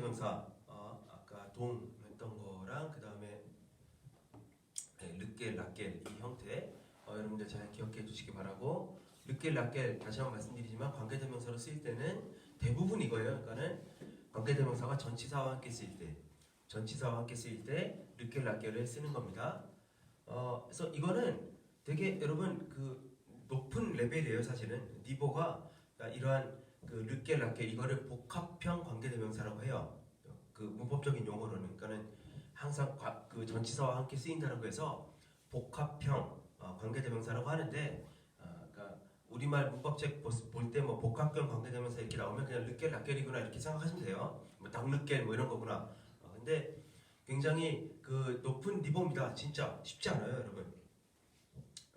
관계대명사 아까 동 했던 거랑 그 다음에 르겔, 라겔 이 형태 여러분들 잘 기억해 두시기 바라고, 르겔, 라겔 다시 한번 말씀드리지만 관계대명사로 쓰일 때는 대부분 이거예요. 그러니까는 관계대명사가 전치사와 함께 쓰일 때 르겔, 라겔을 쓰는 겁니다. 그래서 이거는 되게 여러분 그 높은 레벨이에요. 사실은 니보가 이러한 그 르겔, 라겔 이거를 복합형 관계대명사라고 해요. 그 문법적인 용어로는. 그러니까는 항상 그 전치사와 함께 쓰인다고 해서 복합형 관계대명사라고 하는데, 그러니까 우리말 문법책 볼 때 뭐 복합형 관계대명사 이렇게 나오면 그냥 르겔, 라겔이구나 이렇게 생각하시면 돼요. 뭐 당르겔 뭐 이런 거구나. 근데 굉장히 그 높은 니보입니다. 진짜 쉽지 않아요, 여러분.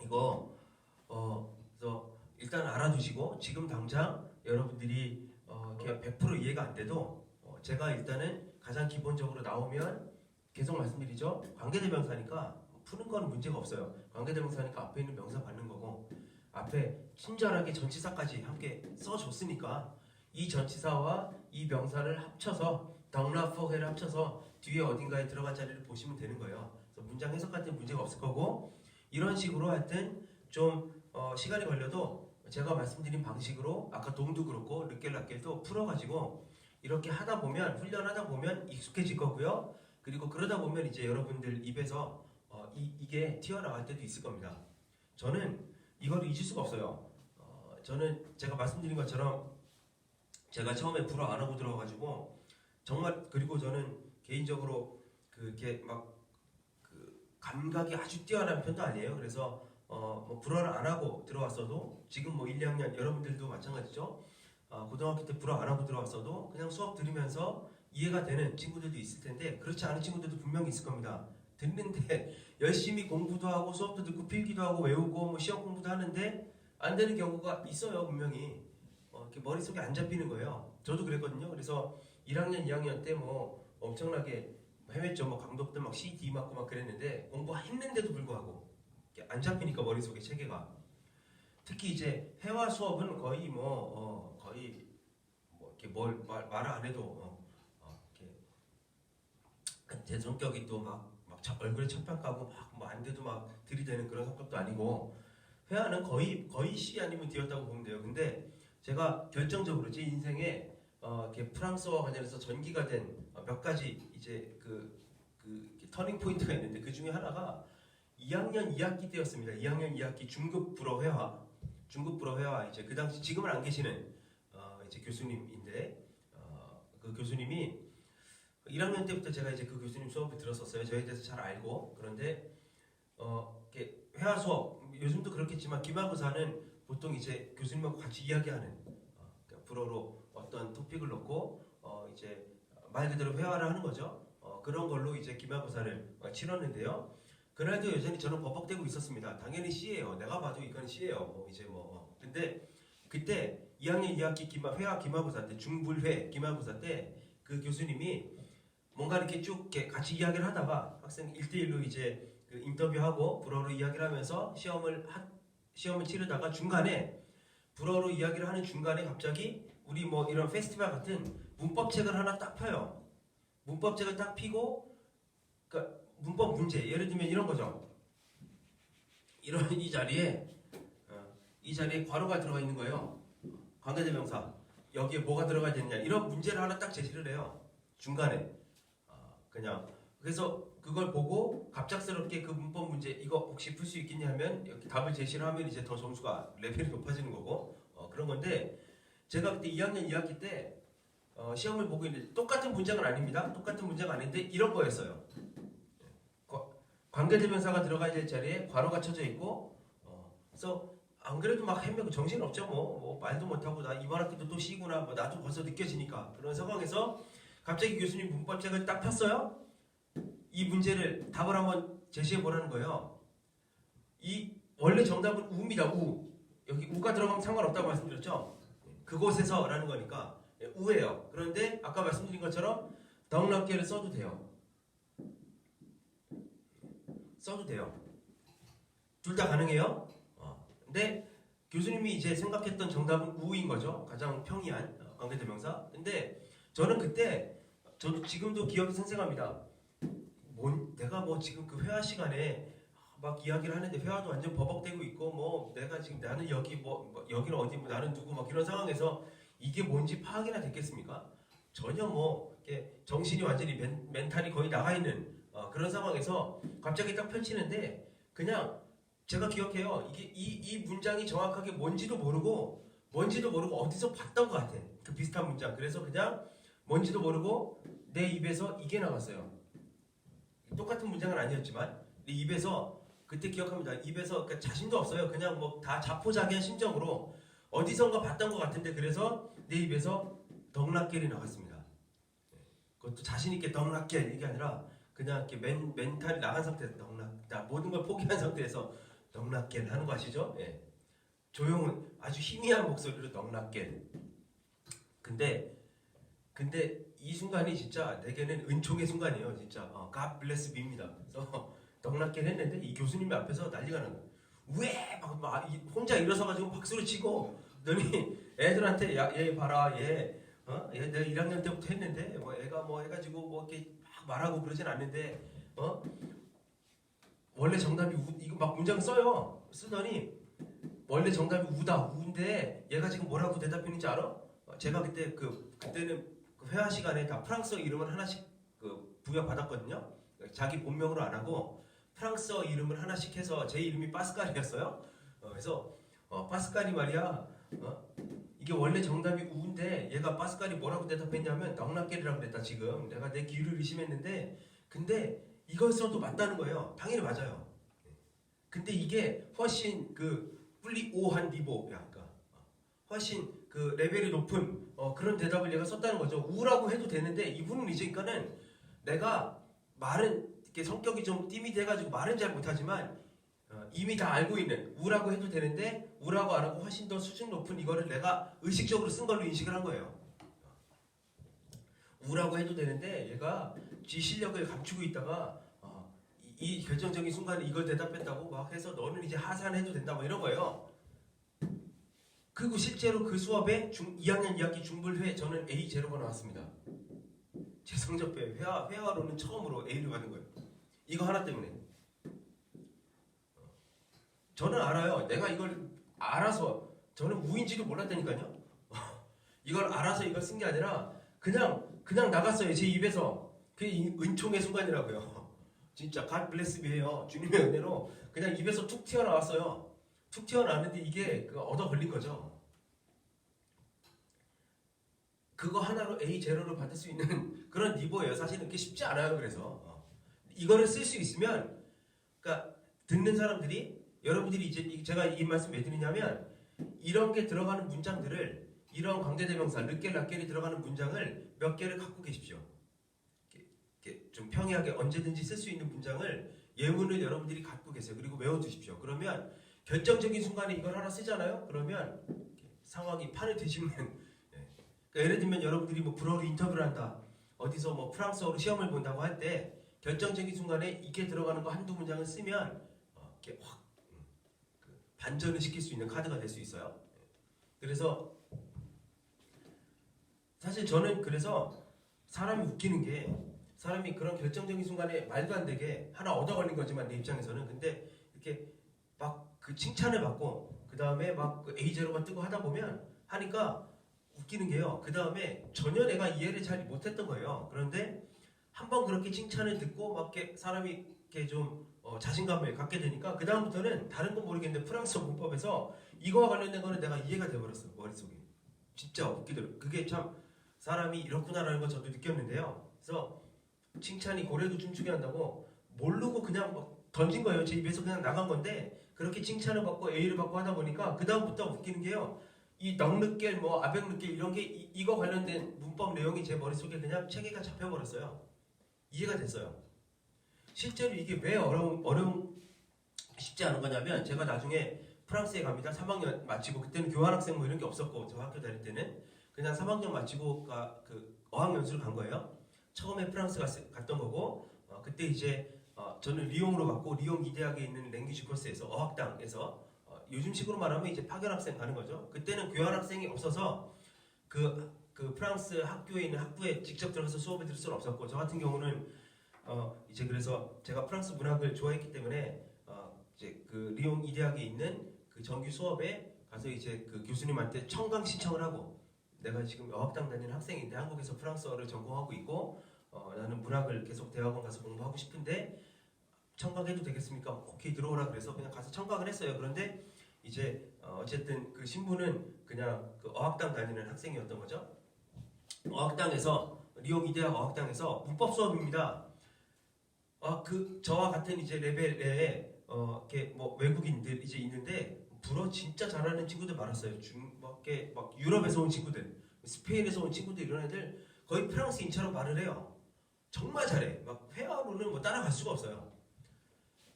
이거 그래서 일단 알아두시고, 지금 당장 여러분들이 그냥 100% 이해가 안 돼도 제가 일단은 가장 기본적으로 나오면 계속 말씀드리죠. 관계대명사니까 푸는 건 문제가 없어요. 관계대명사니까 앞에 있는 명사 받는 거고, 앞에 친절하게 전치사까지 함께 써줬으니까 이 전치사와 이 명사를 합쳐서 덩라포해를 합쳐서 뒤에 어딘가에 들어간 자리를 보시면 되는 거예요. 그래서 문장 해석할 때 문제가 없을 거고, 이런 식으로 하여튼 좀 시간이 걸려도 제가 말씀드린 방식으로 아까 동도 그렇고 르겔, 라겔도 풀어가지고 이렇게 하다 보면, 훈련하다 보면 익숙해질 거고요. 그리고 그러다 보면 이제 여러분들 입에서 이게 튀어나갈 때도 있을 겁니다. 저는 이걸 잊을 수가 없어요. 저는 제가 말씀드린 것처럼 제가 처음에 불어 안 하고 들어가가지고 정말, 그리고 저는 개인적으로 그렇게 막 그 감각이 아주 뛰어난 편도 아니에요. 그래서 뭐 불어를 안 하고 들어왔어도, 지금 뭐 1, 2학년 여러분들도 마찬가지죠. 고등학교 때 불어 안 하고 들어왔어도 그냥 수업 들으면서 이해가 되는 친구들도 있을 텐데, 그렇지 않은 친구들도 분명히 있을 겁니다. 듣는데 열심히 공부도 하고 수업도 듣고 필기도 하고 외우고 뭐 시험 공부도 하는데 안 되는 경우가 있어요. 분명히 이렇게 머릿속에 안 잡히는 거예요. 저도 그랬거든요. 그래서 1학년, 2학년 때 뭐 엄청나게 해외죠. 뭐 감독들 막 CD 맞고 막 그랬는데 공부했는데도 불구하고 안 잡히니까 머릿속에 체계가. 특히 이제 회화 수업은 거의 거의 이렇게 말을 안 해도 이렇게 제 성격이 또 막 얼굴에 첫판 까고 막 뭐 안 돼도 막 들이대는 그런 성격도 아니고, 회화는 거의 C 아니면 D였다고 보면 돼요. 근데 제가 결정적으로 제 인생에 이렇게 프랑스어와 관련해서 전기가 된 몇 가지 이제 그 터닝 포인트가 있는데, 그 중에 하나가 2학년 2학기 때였습니다. 2학년 2학기 중급 불어 회화 이제 그 당시, 지금은 안 계시는 이제 교수님인데, 그 교수님이 1학년 때부터 제가 이제 그 교수님 수업을 들었었어요. 저에 대해서 잘 알고. 그런데 이렇게 회화 수업, 요즘도 그렇겠지만 기말고사는 보통 이제 교수님하고 같이 이야기하는, 그러니까 불어로 어떤 토픽을 놓고 이제 말 그대로 회화를 하는 거죠. 그런 걸로 이제 기말고사를 치렀는데요. 그날도 여전히 저는 버벅대고 있었습니다. 당연히 C예요. 내가 봐도 이건 C예요. 근데 그때 2학년 2학기 회화 기말고사 때, 중불회 기말고사 때 그 교수님이 뭔가 이렇게 쭉 이렇게 같이 이야기를 하다가 학생 1대1로 이제 그 인터뷰하고 불어로 이야기를 하면서 시험을 치르다가 중간에, 불어로 이야기를 하는 중간에 갑자기 우리 뭐 이런 페스티벌 같은 문법책을 하나 딱 펴요. 문법책을 딱 피고, 그러니까 문법 문제, 예를 들면 이런 거죠. 이 자리에 괄호가 들어가 있는 거예요. 관계대명사. 여기에 뭐가 들어가야 되느냐, 이런 문제를 하나 딱 제시를 해요. 중간에. 그냥 그래서 그걸 보고 갑작스럽게 그 문법 문제 이거 혹시 풀 수 있겠냐 하면 이렇게 답을 제시를 하면 이제 더 점수가 레벨이 높아지는 거고, 그런 건데, 제가 그때 2학년 2학기 때 시험을 보고 있는데 똑같은 문장은 아닙니다. 똑같은 문제가 아닌데 이런 거였어요. 관계대명사가 들어가야 될 자리에 괄호가 쳐져 있고, 그래서 안 그래도 막 헤매고 정신 없죠. 뭐 말도 못하고 나 이번 학기도 또 C구나, 뭐 나도 벌써 느껴지니까. 그런 상황에서 갑자기 교수님 문법책을 딱 폈어요. 이 문제를 답을 한번 제시해 보라는 거예요. 이 원래 정답은 우입니다. 여기 우가 들어가면 상관없다고 말씀드렸죠. 그곳에서라는 거니까 우예요. 그런데 아까 말씀드린 것처럼 덩락계를 써도 돼요. 둘 다 가능해요. 근데 교수님이 이제 생각했던 정답은 우인 거죠. 가장 평이한 관계대명사. 근데 저는 그때 저도 지금도 기억이 생생합니다. 내가 뭐 지금 그 회화 시간에 막 이야기를 하는데 회화도 완전 버벅대고 있고 뭐 내가 지금 나는 여기 뭐 여기는 어디 뭐 나는 누구 막 이런 상황에서 이게 뭔지 파악이나 됐겠습니까? 전혀 뭐 이렇게 정신이 완전히 멘탈이 거의 나가 있는 그런 상황에서 갑자기 딱 펼치는데 그냥 제가 기억해요. 이게 이 문장이 정확하게 뭔지도 모르고 어디서 봤던 것 같아. 그 비슷한 문장. 그래서 그냥 뭔지도 모르고 내 입에서 이게 나왔어요. 똑같은 문장은 아니었지만 내 입에서 그때 기억합니다. 입에서 그러니까 자신도 없어요. 그냥 뭐 다 자포자기한 심정으로 어디선가 봤던 것 같은데 그래서 내 입에서 덕락겔이 나왔습니다. 그것도 자신 있게 덕락겔 이게 아니라 그냥 이렇게 멘탈이 나간 상태에서 모든 걸 포기한 상태에서 덕락겔 하는 거 아시죠? 예. 조용은 아주 희미한 목소리로 덕락겔. 근데 이 순간이 진짜 내게는 은총의 순간이에요. 진짜 God bless me입니다. 그래서 덕락겔 했는데 이 교수님이 앞에서 난리가 난 거예요. 왜? 막 혼자 일어서가지고 박수를 치고 너니 애들한테 얘 봐라 얘 내가 1학년 때부터 했는데 뭐 애가 뭐 해가지고 뭐 이렇게 막 말하고 그러진 않는데 원래 정답이 이거 막 문장 써요. 쓰더니 원래 정답이 우인데 얘가 지금 뭐라고 대답했는지 알아? 제가 그때는 그 회화 시간에 다 프랑스어 이름을 하나씩 부여 받았거든요. 자기 본명으로 안 하고 프랑스어 이름을 하나씩 해서 제 이름이 파스칼이었어요. 그래서 파스칼이 말이야. 이게 원래 정답이 우인데 얘가 파스칼이 뭐라고 대답했냐면 덕락겔이라고 그랬다. 지금 내가 내 귀를 의심했는데 근데 이것으로도 맞다는 거예요. 당연히 맞아요. 근데 이게 훨씬 플리오한 니보야. 그러니까 훨씬 그 레벨이 높은 그런 대답을 얘가 썼다는 거죠. 우라고 해도 되는데 이분은 이제 그러니까는 내가 말은 이렇게 성격이 좀 띠미 돼가지고 말은 잘 못하지만 이미 다 알고 있는 우라고 해도 되는데 우라고 안 하고 훨씬 더 수준 높은 이거를 내가 의식적으로 쓴 걸로 인식을 한 거예요. 우라고 해도 되는데 얘가 지 실력을 감추고 있다가 이 결정적인 순간에 이걸 대답했다고 막 해서 너는 이제 하산해도 된다 뭐 이런 거예요. 그리고 실제로 그 수업에 2학년 2학기 중불회 저는 A0가 나왔습니다. 제 성적표에 회화로는 처음으로 A를 받은 거예요. 이거 하나 때문에. 저는 알아요. 내가 이걸 알아서 저는 우인지도 몰랐다니까요. 이걸 알아서 이걸 쓴 게 아니라 그냥 나갔어요. 제 입에서. 그게 은총의 순간이라고요. 진짜 God bless me예요. 주님의 은혜로 그냥 입에서 툭 튀어나왔어요. 툭 튀어나왔는데 이게 얻어 걸린 거죠. 그거 하나로 A0를 받을 수 있는 그런 니보예요. 사실은 그게 쉽지 않아요. 그래서 이거를 쓸 수 있으면 그러니까 듣는 사람들이 여러분들이 이제 제가 이 말씀 왜 드리냐면 이런 게 들어가는 문장들을 이런 광대대명사 르겔 락겔이 들어가는 문장을 몇 개를 갖고 계십시오. 이렇게 좀 평이하게 언제든지 쓸 수 있는 문장을 예문을 여러분들이 갖고 계세요. 그리고 외워두십시오. 그러면 결정적인 순간에 이걸 하나 쓰잖아요. 그러면 상황이 판을 뒤집는 그러니까 예를 들면 여러분들이 뭐 불어로 인터뷰를 한다. 어디서 뭐 프랑스어로 시험을 본다고 할 때 결정적인 순간에 이게 들어가는 거 한두 문장을 쓰면 이렇게 확 반전을 시킬 수 있는 카드가 될 수 있어요. 그래서 사실 저는 그래서 사람이 웃기는 게 사람이 그런 결정적인 순간에 말도 안 되게 하나 얻어 걸린 거지만 내 입장에서는 근데 이렇게 막 그 칭찬을 받고 그 다음에 막 A0가 뜨고 하다 보면 하니까 웃기는 게요. 그 다음에 전혀 내가 이해를 잘 못했던 거예요. 그런데 한번 그렇게 칭찬을 듣고 막 이렇게 사람이 이렇게 좀 자신감을 갖게 되니까 그 다음부터는 다른 건 모르겠는데 프랑스어 문법에서 이거와 관련된 거는 내가 이해가 돼버렸어요. 머릿속에. 진짜 웃기더라고요. 그게 참 사람이 이렇구나라는 걸 저도 느꼈는데요. 그래서 칭찬이 고래도 춤추게 한다고 모르고 그냥 막 던진 거예요. 제 입에서 그냥 나간 건데 그렇게 칭찬을 받고 A를 받고 하다 보니까 그 다음부터 웃기는 게요. 이 넉느겔 뭐 아벡느겔 이런 게 이거 관련된 문법 내용이 제 머릿속에 그냥 체계가 잡혀버렸어요. 이해가 됐어요. 실제로 이게 왜 쉽지 않은 거냐면 제가 나중에 프랑스에 갑니다. 3학년 마치고 그때는 교환학생 뭐 이런 게 없었고 저 학교 다닐 때는 그냥 3학년 마치고 그 어학연수를 간 거예요. 처음에 프랑스 갔던 거고 그때 이제 저는 리옹으로 갔고 리옹 이대학에 있는 랭귀지 코스에서 어학당에서 요즘 식으로 말하면 이제 파견학생 가는 거죠. 그때는 교환학생이 없어서 그 그 프랑스 학교에 있는 학부에 직접 들어가서 수업을 들을 수는 없었고, 저 같은 경우는 이제 그래서 제가 프랑스 문학을 좋아했기 때문에 이제 그 리옹 이대학에 있는 그 정규 수업에 가서 이제 그 교수님한테 청강 신청을 하고, 내가 지금 어학당 다니는 학생인데 한국에서 프랑스어를 전공하고 있고 나는 문학을 계속 대학원 가서 공부하고 싶은데 청강해도 되겠습니까? 오케이 들어오라 그래서 그냥 가서 청강을 했어요. 그런데 이제 어쨌든 그 신부는 그냥 그 어학당 다니는 학생이었던 거죠. 어학당에서 리옹 이대학 어학당에서 문법 수업입니다. 그 저와 같은 이제 레벨에 이렇게 뭐 외국인들 이제 있는데 불어 진짜 잘하는 친구들 많았어요. 막 유럽에서 온 친구들, 스페인에서 온 친구들 이런 애들 거의 프랑스인처럼 말을 해요. 정말 잘해. 막 회화로는 뭐 따라갈 수가 없어요.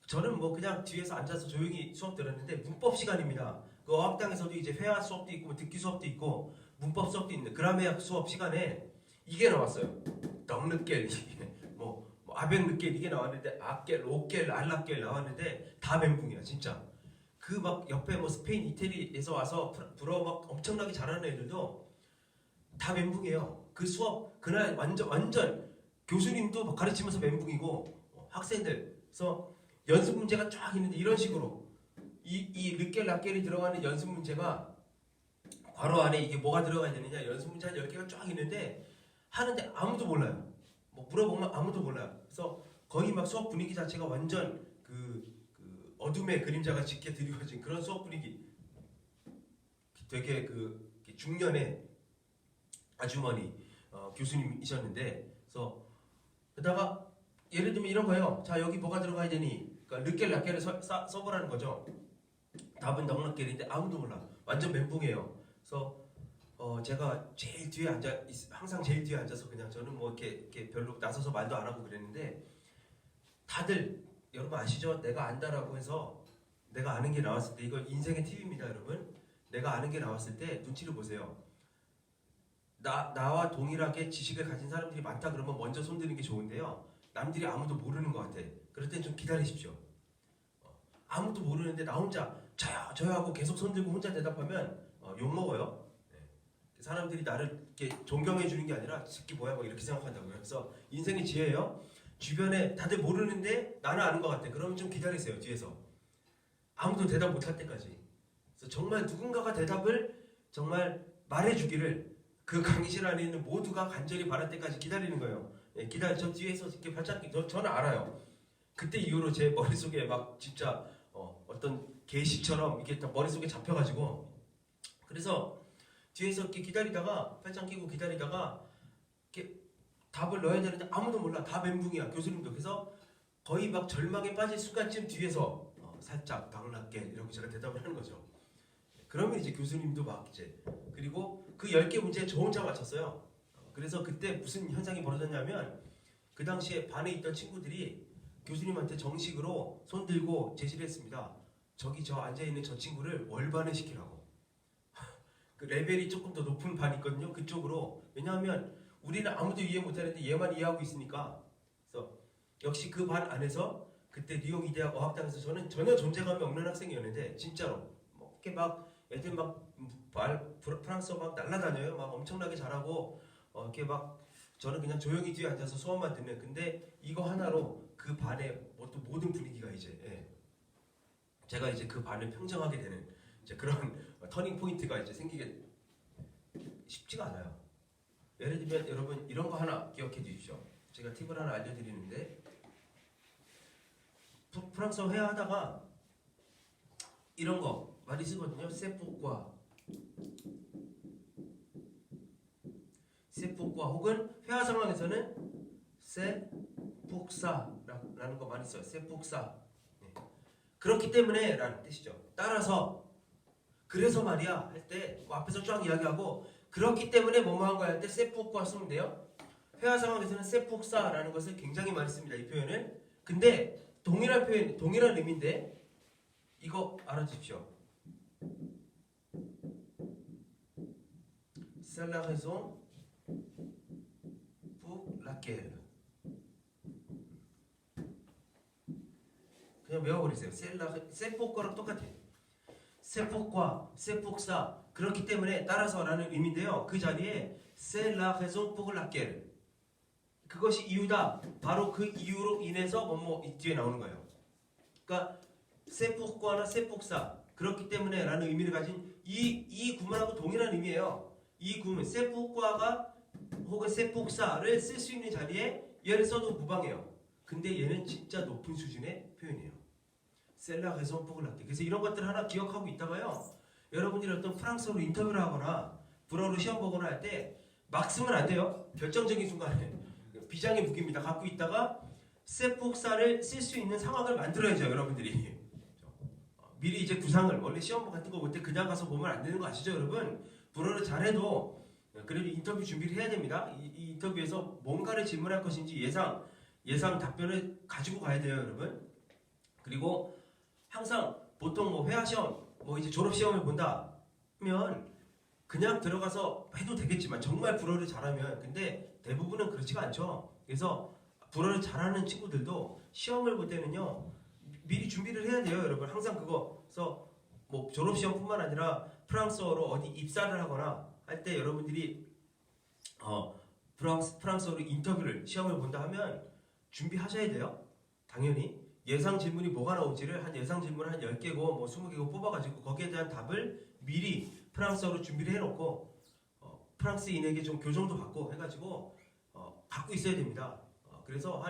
저는 뭐 그냥 뒤에서 앉아서 조용히 수업 들었는데 문법 시간입니다. 그 어학당에서도 이제 회화 수업도 있고 뭐 듣기 수업도 있고 문법 수업도 있는데 그라메아 수업 시간에 이게 나왔어요. 넉르겔 뭐 아벤르겔 이게 나왔는데 아겔, 오겔, 알라겔 나왔는데 다 멘붕이야 진짜. 그 막 옆에 뭐 스페인, 이태리에서 와서 불어 막 엄청나게 잘하는 애들도 다 멘붕이에요. 그 수업 그날 완전 교수님도 막 가르치면서 멘붕이고 학생들. 그래서 연습 문제가 쫙 있는데 이런 식으로 이 르겔, 라겔이 들어가는 연습 문제가 괄호 안에 이게 뭐가 들어가 있느냐 연습 문제 한 10개가 쫙 있는데 하는데 아무도 몰라요. 뭐 물어보면 아무도 몰라요. 그래서 거의 막 수업 분위기 자체가 완전 그 어둠의 그림자가 짙게 드리워진 그런 수업 분위기. 되게 그 중년의 아주머니 교수님이셨는데, 그래서 그러다가 예를 들면 이런 거예요. 자 여기 뭐가 들어가야 되니? 그러니까 르겔 라겔을 써보라는 거죠. 답은 넉넉겔인데 아무도 몰라. 완전 멘붕이에요. 그래서 제가 제일 뒤에 항상 제일 뒤에 앉아서 그냥 저는 뭐 이렇게 별로 나서서 말도 안 하고 그랬는데 다들 여러분 아시죠? 내가 안다라고 해서 내가 아는 게 나왔을 때 이거 인생의 팁입니다, 여러분. 내가 아는 게 나왔을 때 눈치를 보세요. 나와 동일하게 지식을 가진 사람들이 많다 그러면 먼저 손드는 게 좋은데요. 남들이 아무도 모르는 것 같아. 그럴 땐 좀 기다리십시오. 아무도 모르는데 나 혼자 저요 하고 계속 손들고 혼자 대답하면 욕먹어요. 네. 사람들이 나를 이렇게 존경해 주는 게 아니라 새끼 뭐야 뭐 이렇게 생각한다고요. 그래서 인생의 지혜예요. 주변에 다들 모르는데 나는 아는 것 같아. 그러면 좀 기다리세요. 뒤에서. 아무도 대답 못할 때까지. 그래서 정말 누군가가 대답을 정말 말해주기를 그 강의실 안에 있는 모두가 간절히 바랄 때까지 기다리는 거예요. 예, 저 뒤에서 이렇게 발짝 저는 알아요. 그때 이후로 제 머릿속에 막 진짜 어떤 계시처럼 이게 딱 머릿속에 잡혀가지고 그래서 뒤에서 이렇게 기다리다가 팔짱 끼고 기다리다가 이렇게 답을 넣어야 되는데 아무도 몰라. 다 멘붕이야. 교수님도. 그래서 거의 막 절망에 빠질 순간쯤 뒤에서 살짝 당락게 이러고 제가 대답을 하는 거죠. 그러면 이제 교수님도 막 이제 그리고 그 10개 문제 저 혼자 맞췄어요. 그래서 그때 무슨 현상이 벌어졌냐면 그 당시에 반에 있던 친구들이 교수님한테 정식으로 손들고 제시를 했습니다. 저기 저 앉아있는 저 친구를 월반을 시키라고. 그 레벨이 조금 더 높은 반이 있거든요. 그쪽으로. 왜냐하면 우리는 아무도 이해 못하는데 얘만 이해하고 있으니까. 그래서 역시 그 반 안에서 그때 리옹 이대학 어학당에서 저는 전혀 존재감이 없는 학생이었는데 진짜로 뭐 이렇게 막 애들 막 프랑스어 막 날라다녀요. 막 엄청나게 잘하고 이렇게 막 저는 그냥 조용히 뒤에 앉아서 수업만 듣는. 근데 이거 하나로 그 반의 모든 분위기가 이제 제가 이제 그 반을 평정하게 되는 이제 그런 터닝 포인트가 이제 생기게 쉽지가 않아요. 예를 들면 여러분 이런 거 하나 기억해 주십시오. 제가 팁을 하나 알려드리는데 프랑스어 회화하다가 이런 거 많이 쓰거든요. 세포과 혹은 회화 상황에서는 세폭사라는 거 많이 써요. 세폭사. 네. 그렇기 때문에 라는 뜻이죠. 따라서 그래서 말이야 할 때 앞에서 쫙 이야기하고 그렇기 때문에 뭐뭐한 거야 할 때 세폭과 쓰면 돼요. 회화 상황에서는 세폭사라는 것을 굉장히 많이 씁니다. 이 표현을. 근데 동일한 의미인데 이거 알아주십시오. C'est la raison pour laquelle. 그냥 외워버리세요. 세폭과랑 똑같아요. 세폭과, 세폭사 그렇기 때문에 따라서라는 의미인데요. 그 자리에 c'est la raison pour laquelle. 그것이 이유다. 바로 그 이유로 인해서 뭐뭐 뒤에 나오는 거예요. 그러니까 c'est pourquoi나 c'est pour ça. 그렇기 때문에 라는 의미를 가진 이 구문하고 동일한 의미예요. 이 구문 c'est pourquoi가 혹은 c'est pour ça 를 쓸 수 있는 자리에 얘를 써도 무방해요. 근데 얘는 진짜 높은 수준의 표현이에요. c'est la raison pour laquelle. 그래서 이런 것들 하나 기억하고 있다가요. 여러분들이 어떤 프랑스어로 인터뷰를 하거나 불어로 시험 보거나 할 때 막 쓰면 안 돼요. 결정적인 순간에 비장의 무기입니다. 갖고 있다가 c'est pour ça 를 쓸 수 있는 상황을 만들어야죠. 여러분들이. 미리 이제 구상을 원래 시험 같은 거 볼 때 그냥 가서 보면 안 되는 거 아시죠, 여러분? 불어를 잘해도 그래도 인터뷰 준비를 해야 됩니다. 이 인터뷰에서 뭔가를 질문할 것인지 예상 답변을 가지고 가야 돼요, 여러분. 그리고 항상 보통 뭐 회화 시험, 뭐 이제 졸업 시험을 본다 하면 그냥 들어가서 해도 되겠지만 정말 불어를 잘하면 근데 대부분은 그렇지가 않죠. 그래서 불어를 잘하는 친구들도 시험을 볼 때는요 미리 준비를 해야 돼요, 여러분. 항상 그거서 뭐 졸업 시험뿐만 아니라 프랑스어로 어디 입사를 하거나 할 때 여러분들이 프랑스어로 인터뷰를 시험을 본다 하면 준비하셔야 돼요. 당연히 예상 질문이 뭐가 나올지를 한 예상 질문 한 10개고 뭐 20개고 뽑아가지고 거기에 대한 답을 미리 프랑스어로 준비를 해놓고 프랑스인에게 좀 교정도 받고 해가지고 갖고 있어야 됩니다. 그래서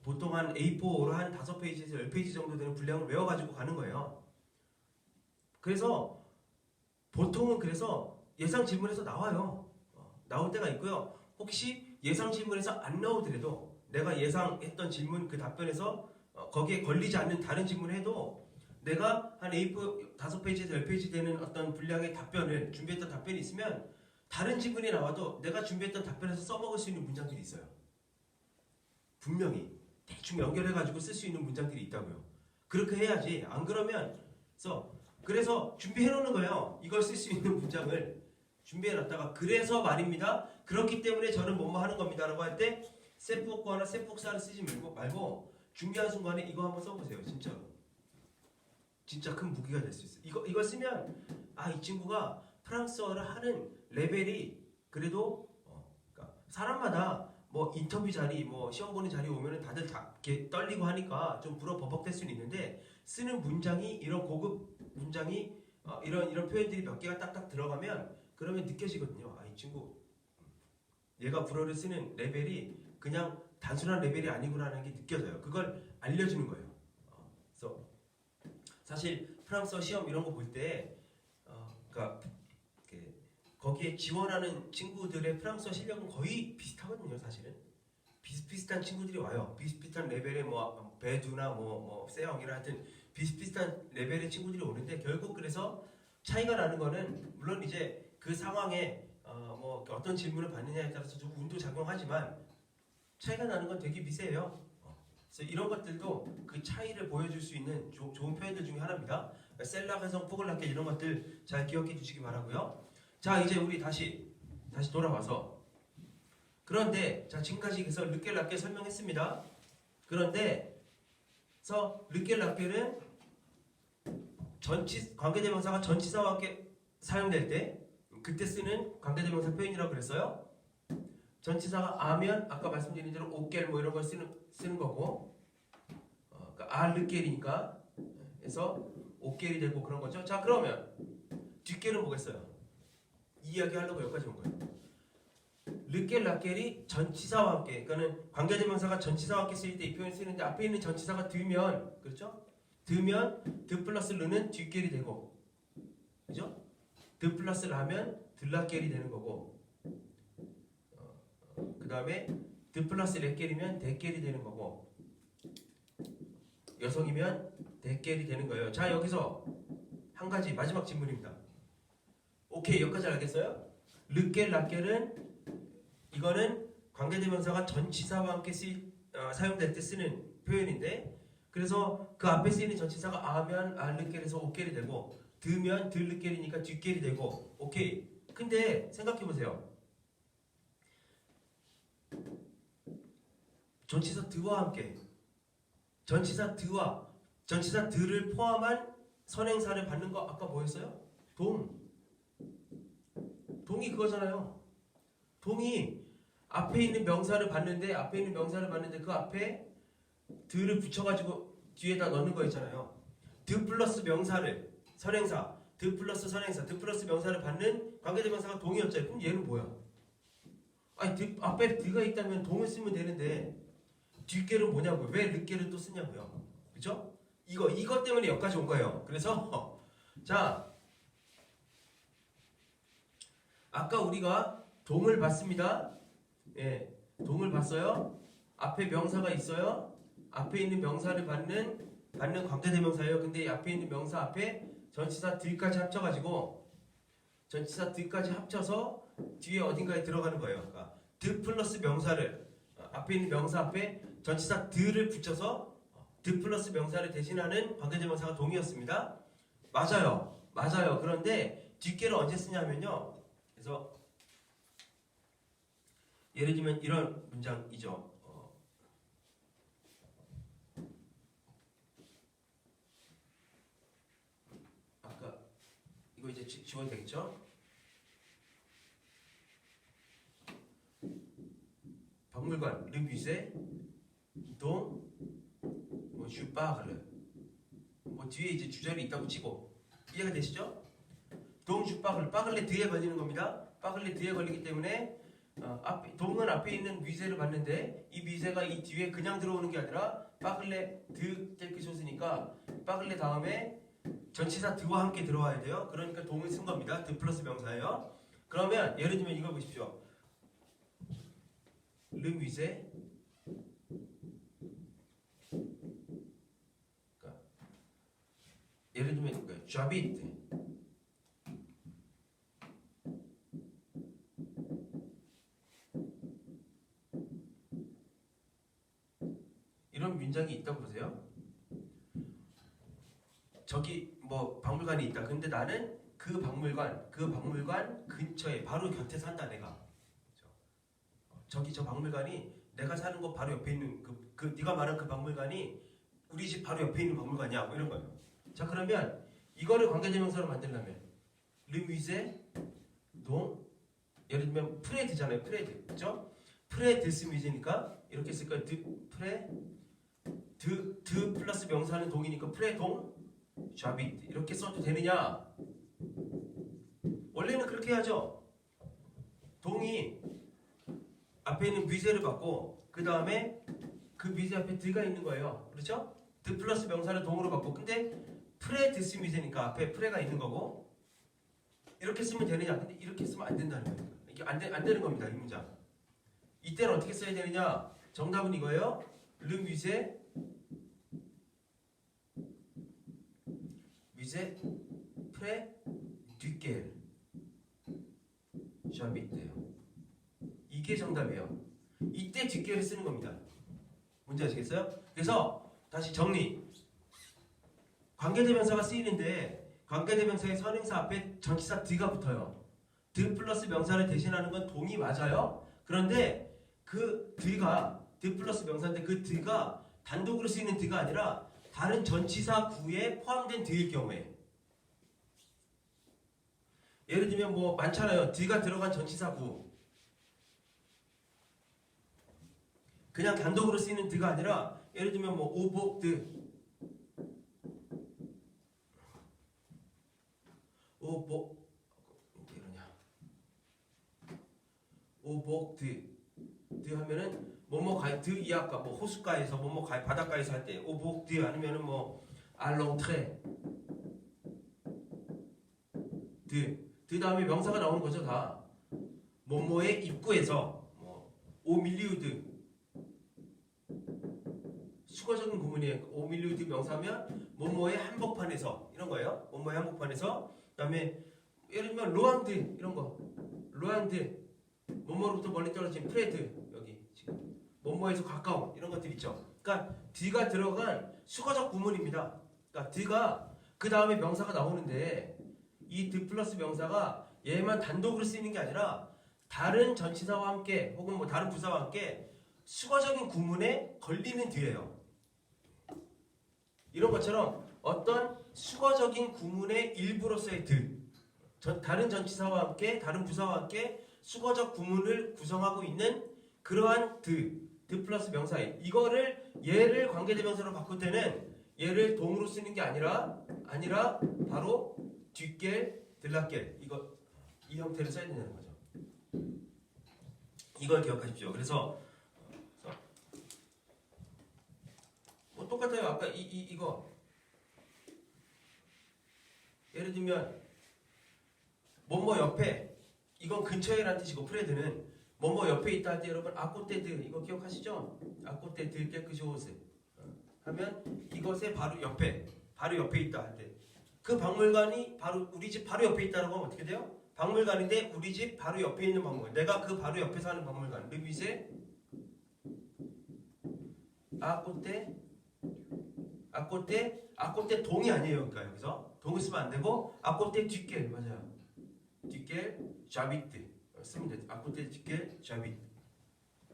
보통 한 A4로 한 5페이지에서 10페이지 정도 되는 분량을 외워가지고 가는 거예요. 그래서 보통은 그래서 예상 질문에서 나와요. 나올 때가 있고요. 혹시 예상 질문에서 안 나오더라도 내가 예상했던 질문 그 답변에서 거기에 걸리지 않는 다른 질문을 해도 내가 한 A4 5페이지에서 10페이지 되는 어떤 분량의 답변을 준비했던 답변이 있으면 다른 질문이 나와도 내가 준비했던 답변에서 써먹을 수 있는 문장들이 있어요. 분명히 대충 연결해가지고 쓸 수 있는 문장들이 있다고요. 그렇게 해야지. 안 그러면 그래서 준비해놓는 거예요. 이걸 쓸 수 있는 문장을 준비해놨다가 그래서 말입니다. 그렇기 때문에 저는 뭐뭐 하는 겁니다. 라고 할 때 c'est pourquoi나 c'est pour ça 를 쓰지 말고 준비하는 순간에 이거 한번 써보세요. 진짜 큰 무기가 될 수 있어요. 이걸 쓰면 이 친구가 프랑스어를 하는 레벨이 그래도 그러니까 사람마다 뭐 인터뷰 자리, 뭐 시험 보는 자리 오면은 다들 다 이렇게 떨리고 하니까 좀 불어 버벅될 수는 있는데 쓰는 문장이 이런 고급 문장이 이런 표현들이 몇 개가 딱딱 들어가면 그러면 느껴지거든요. 이 친구 얘가 불어를 쓰는 레벨이 그냥 단순한 레벨이 아니구나라는 게 느껴져요. 그걸 알려주는 거예요. 그래서 사실 프랑스어 시험 이런 거 볼 때 그러니까 거기에 지원하는 친구들의 프랑스어 실력은 거의 비슷하거든요. 사실은 비슷비슷한 친구들이 와요. 비슷비슷한 레벨의 뭐 배두나 뭐 세영이나 하여튼 비슷비슷한 레벨의 친구들이 오는데 결국 그래서 차이가 나는 거는 물론 이제 그 상황에 뭐 어떤 질문을 받느냐에 따라서 좀 운도 작용하지만 차이가 나는 건 되게 미세해요. 그래서 이런 것들도 그 차이를 보여줄 수 있는 좋은 표현들 중에 하나입니다. 셀라, 회성, 포글라케 이런 것들 잘 기억해 주시기 바라고요. 자, 이제 우리 다시 돌아와서 그런데 자 지금까지 그래서 르켈라케 설명했습니다. 그런데 그래서 르켈라케는 관계대명사가 전치사와 함께 사용될 때 그때 쓰는 관계대명사 표현이라고 그랬어요. 전치사가 아면 아까 말씀드린 대로 오켈 뭐 이런 걸 쓰는 거고 그러니까 르켈이니까 그래서 오켈이 되고 그런 거죠. 자 그러면 뒷kel은 뭐겠어요? 이야기하려고 여기까지 온 거예요. 르켈 라켈이 전치사와 함께 그러니까는 관계대명사가 전치사와 함께 쓰일 때 이 표현을 쓰는데 앞에 있는 전치사가 드면 그렇죠? 드면 드 플러스 르는 뒷kel이 되고 그죠? 드 플러스 라면 들라켈이 되는 거고 그 다음에 드 플러스 레켈이면 대켈이 되는 거고 여성이면 대켈이 되는 거예요. 자 여기서 한 가지 마지막 질문입니다. 오케이 여기까지 알겠어요? 르켈 라켈은 이거는 관계대명사가 전치사와 함께 사용될 때 쓰는 표현인데 그래서 그 앞에 쓰이는 전치사가 아면 르켈에서 오켈이 되고 드면 들르켈이니까 뒷kel이 되고 오케이. 근데 생각해보세요. 전치사 드와 함께 전치사 드를 포함한 선행사를 받는 거 아까 뭐였어요? 동이 그거잖아요. 동이 앞에 있는 명사를 봤는데 그 앞에 드를 붙여가지고 뒤에다 넣는 거 있잖아요. 드 플러스 명사를 선행사, 드 플러스 선행사, 드 플러스 명사를 받는 관계대명사가 동이었잖아요. 그럼 얘는 뭐야? 아니 앞에 드가 있다면 동을 쓰면 되는데 뒷개는 뭐냐고요? 왜 르개를 또 쓰냐고요? 그죠? 이것 때문에 여기까지 온 거예요. 그래서 자 아까 우리가 동을 봤습니다. 예, 동을 봤어요. 앞에 명사가 있어요. 앞에 있는 명사를 받는 관계대명사예요. 근데 이 앞에 있는 명사 앞에 전치사 드까지 합쳐가지고 전치사 드까지 합쳐서 뒤에 어딘가에 들어가는 거예요. 그러니까 드 플러스 명사를 앞에 있는 명사 앞에 전치사 드를 붙여서 드 플러스 명사를 대신하는 관계대명사가 동이었습니다. 맞아요. 그런데 뒷개를 언제 쓰냐면요. 그래서 예를 들면 이런 문장이죠. 아까 이거 이제 지워도 되겠죠? 박물관, 르 뮤세, 동, 뭐 슈파르, 뭐 뒤에 이제 주절이 있다고 치고 이해가 되시죠? 동 슈파르, 빠글레 드에 걸리는 겁니다. 빠글레 드에 걸리기 때문에 동은 앞에 있는 뮤세를 봤는데 이 뮤세가 이 뒤에 그냥 들어오는 게 아니라 빠글레 드 quelque chose 니까 빠글레 다음에 전치사 드와 함께 들어와야 돼요. 그러니까 동을 쓴 겁니다. 드 플러스 명사예요. 그러면 예를 들면 이거 보십시오. 르 뮤세 그러니까 예를 들면 이거 j'habite 이런 문장이 있다고 보세요. 저기 뭐 박물관이 있다. 근데 나는 그 박물관 근처에 바로 곁에 산다 내가. 저기 저 박물관이 내가 사는 곳 바로 옆에 있는 그 네가 말한 그 박물관이 우리 집 바로 옆에 있는 박물관이야. 뭐 이런 거예요. 자 그러면 이거를 관계대명사로 만들려면 르 뮤세 동 예를 들면 프레드잖아요. 프레드 그죠? 프레드스 뮤제니까 이렇게 쓸 거예요. 드 플러스 명사는 동이니까 프레동 j'habite 이렇게 써도 되느냐? 원래는 그렇게 해야죠. 동이 앞에 있는 뮤제를 받고 그 다음에 그 뮤제 앞에 드가 있는 거예요. 그렇죠? 드 플러스 명사를 동으로 받고 근데 프레드스 뮤제니까 앞에 프레가 있는 거고 이렇게 쓰면 되느냐? 근데 이렇게 쓰면 안 된다는 거예요. 이게 안 되는 겁니다. 이 문장. 이때는 어떻게 써야 되느냐? 정답은 이거예요. 르 뮤제 프레 뒷겔 j'habite요. 이게 정답이에요. 이때 뒷겔을 쓰는 겁니다. 뭔지 아시겠어요? 그래서 다시 정리. 관계대명사가 쓰이는데 관계대명사의 선행사 앞에 전치사 드가 붙어요. 드 플러스 명사를 대신하는 건 동이 맞아요. 그런데 그 드가 드 플러스 명사인데 그 드가 단독으로 쓰이는 드가 아니라 다른 전치사 구에 포함된 드일 경우에 예를 들면 뭐 많잖아요. 드가 들어간 전치사 구 그냥 단독으로 쓰이는 드가 아니라 예를 들면 뭐 오복드 오복드 하면은 뭐뭐 가 드 이하가 뭐 호숫가에서 뭐뭐 가 바닷가에서 할 때 오복드 아니면은 뭐 알롱트레 드 다음에 명사가 나오는 거죠. 다 뭐뭐의 입구에서 뭐 오밀리우드 수거적인 구문이에요. 오밀리우드 명사면 뭐뭐의 한복판에서 이런 거예요. 뭐뭐의 한복판에서 그다음에 예를 들면 로앙드 이런 거 로앙드 뭐뭐로부터 멀리 떨어진 프레드 여기 지금 뭐뭐에서 가까운 이런 것들 있죠. 그러니까 D가 들어간 수거적 구문입니다. 그러니까 D가 그 다음에 명사가 나오는데 이 D 플러스 명사가 얘만 단독으로 쓰이는 게 아니라 다른 전치사와 함께 혹은 뭐 다른 부사와 함께 수거적인 구문에 걸리는 D예요. 이런 것처럼 어떤 수거적인 구문의 일부로서의 D 다른 전치사와 함께 다른 부사와 함께 수거적 구문을 구성하고 있는 그러한 드 플러스 명사에 이거를 얘를 관계대명사로 바꿀 때는 얘를 동으로 쓰는 게 아니라 바로 뒷길, 들락길 이 형태로 써야 된다는 거죠. 이걸 기억하십시오. 그래서 뭐 똑같아요. 아까 이거 예를 들면 뭐뭐 옆에 이건 근처에라는 뜻이고 프레드는 뭐뭐 옆에 있다 할 때 여러분 아코테드 이거 기억하시죠? 아코테드 깨끗이 옷을 하면 이것의 바로 옆에 있다 할 때 그 박물관이 바로 우리 집 바로 옆에 있다라고 하면 어떻게 돼요? 박물관인데 우리 집 바로 옆에 있는 박물관. 내가 그 바로 옆에 사는 박물관. 르비세 아코테 동이 아니에요. 그러니까 여기서 동을 쓰면 안 되고 아코테 뒷길 맞아요. 뒷길 자비트 쓰면 돼. 아코테 뒷길 자비트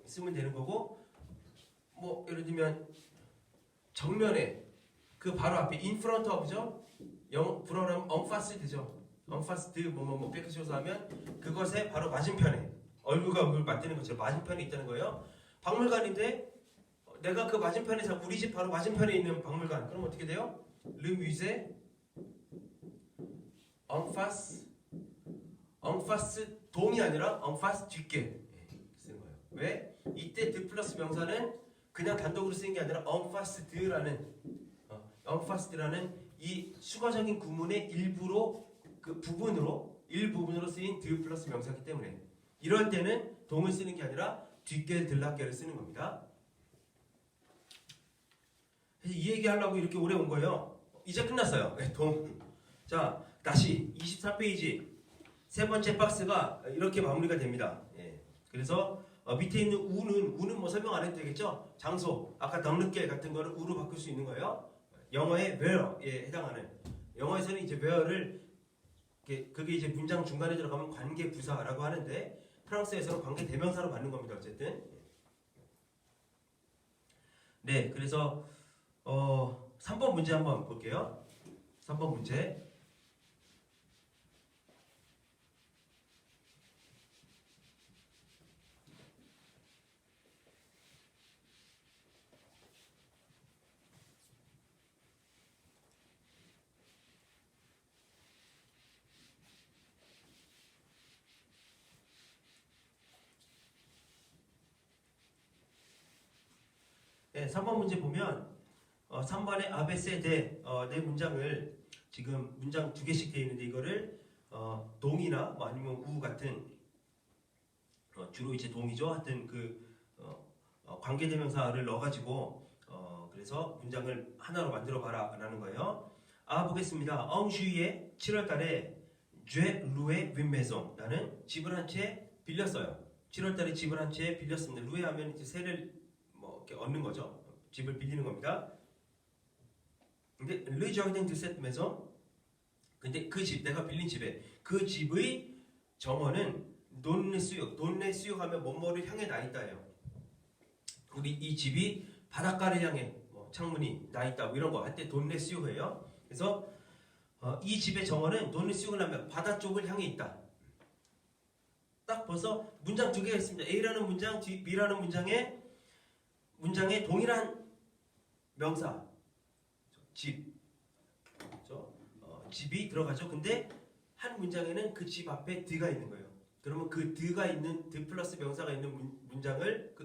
쓰면 되는 거고 뭐 예를 들면 정면에 그 바로 앞에 in front of죠. 불어라면 en 되죠. en 뭐뭐뭐 뺏기셔서 하면 그것의 바로 맞은편에 얼굴과 얼굴 맞대는 것처럼 맞은편에 있다는 거예요. 박물관인데 내가 그 맞은편에서 우리 집 바로 맞은편에 있는 박물관 그럼 어떻게 돼요? Le musée en face 동이 아니라 en face 뒷길 쓰는 거예요. 왜? 이때 드 플러스 명사는 그냥 단독으로 쓰는 게 아니라 en face 드라는 이 수거적인 구문의 일부분으로 쓰인 드 플러스 명사이기 때문에 이럴 때는 동을 쓰는 게 아니라 뒷길 들락길을 쓰는 겁니다. 그래서 이 얘기하려고 이렇게 오래 온 거예요. 이제 끝났어요. 동. 자, 다시 24페이지 세 번째 박스가 이렇게 마무리가 됩니다. 예. 그래서 밑에 있는 우는 뭐 설명 안 해도 되겠죠? 장소, 아까 덤르길 같은 거를 우로 바꿀 수 있는 거예요. 영어의 where에 해당하는 영어에서는 이제 where를 그게 이제 문장 중간에 들어가면 관계 부사라고 하는데 프랑스에서는 관계 대명사로 받는 겁니다. 어쨌든 네, 그래서 3번 문제 한번 볼게요. 3번 문제. 네, 3번 문제 보면 3번에 아베세 네 문장을 지금 문장 2개씩 되어 있는데 이거를 동이나 뭐 아니면 우 같은 주로 이제 동이죠. 하여튼 관계대명사를 넣어가지고 그래서 문장을 하나로 만들어 봐라라는 거예요. 보겠습니다. 엉주이의 7월달에 제 루에 윈메송 나는 집을 한 채 빌렸어요. 7월달에 집을 한 채 빌렸습니다. 루에 하면 이제 세를 뭐 이렇게 얻는 거죠. 집을 빌리는 겁니다. 근데 Le jardin de cette maison 근데 그 집 내가 빌린 집에 그 집의 정원은 돈네 수육 하면 뭐뭐를 향해 나 있다예요. 우리 이 집이 바닷가를 향해 뭐 창문이 나 있다 뭐 이런 거 할 때 돈네 수육이에요. 그래서 이 집의 정원은 돈네 수육을 하면 바다 쪽을 향해 있다. 딱 벌써 문장 2개가 있습니다. A라는 문장, B라는 문장에 동일한 명사 집 집이 들어가죠. 근데 한 문장에는 그 집 앞에 드가 있는 거예요. 그러면 그 드가 있는 드 플러스 명사가 있는 문장을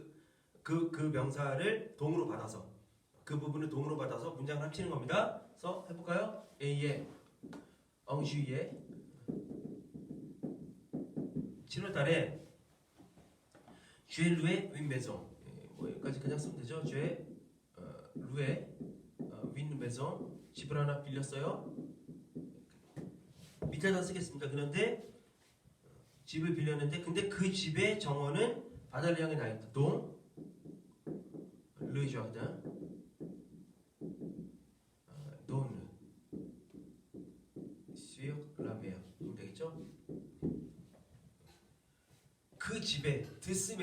그 명사를 동으로 받아서 그 부분을 동으로 받아서 문장을 합치는 겁니다. 그래서 해볼까요? A의 엉주이의 7월달에 쥐엘루의 윈메송 뭐 여기까지 그냥 쓰면 되죠. 쥐 루에 윈메송 집을 하나 빌렸어요. 밑에다 쓰겠습니다. 그런데 집을 빌렸는데 근데 그 집의 정원은 바다를 향해 나 있다. 동 Le jardin donne sur la mer. 그럼 되겠죠? 그 집에 드세트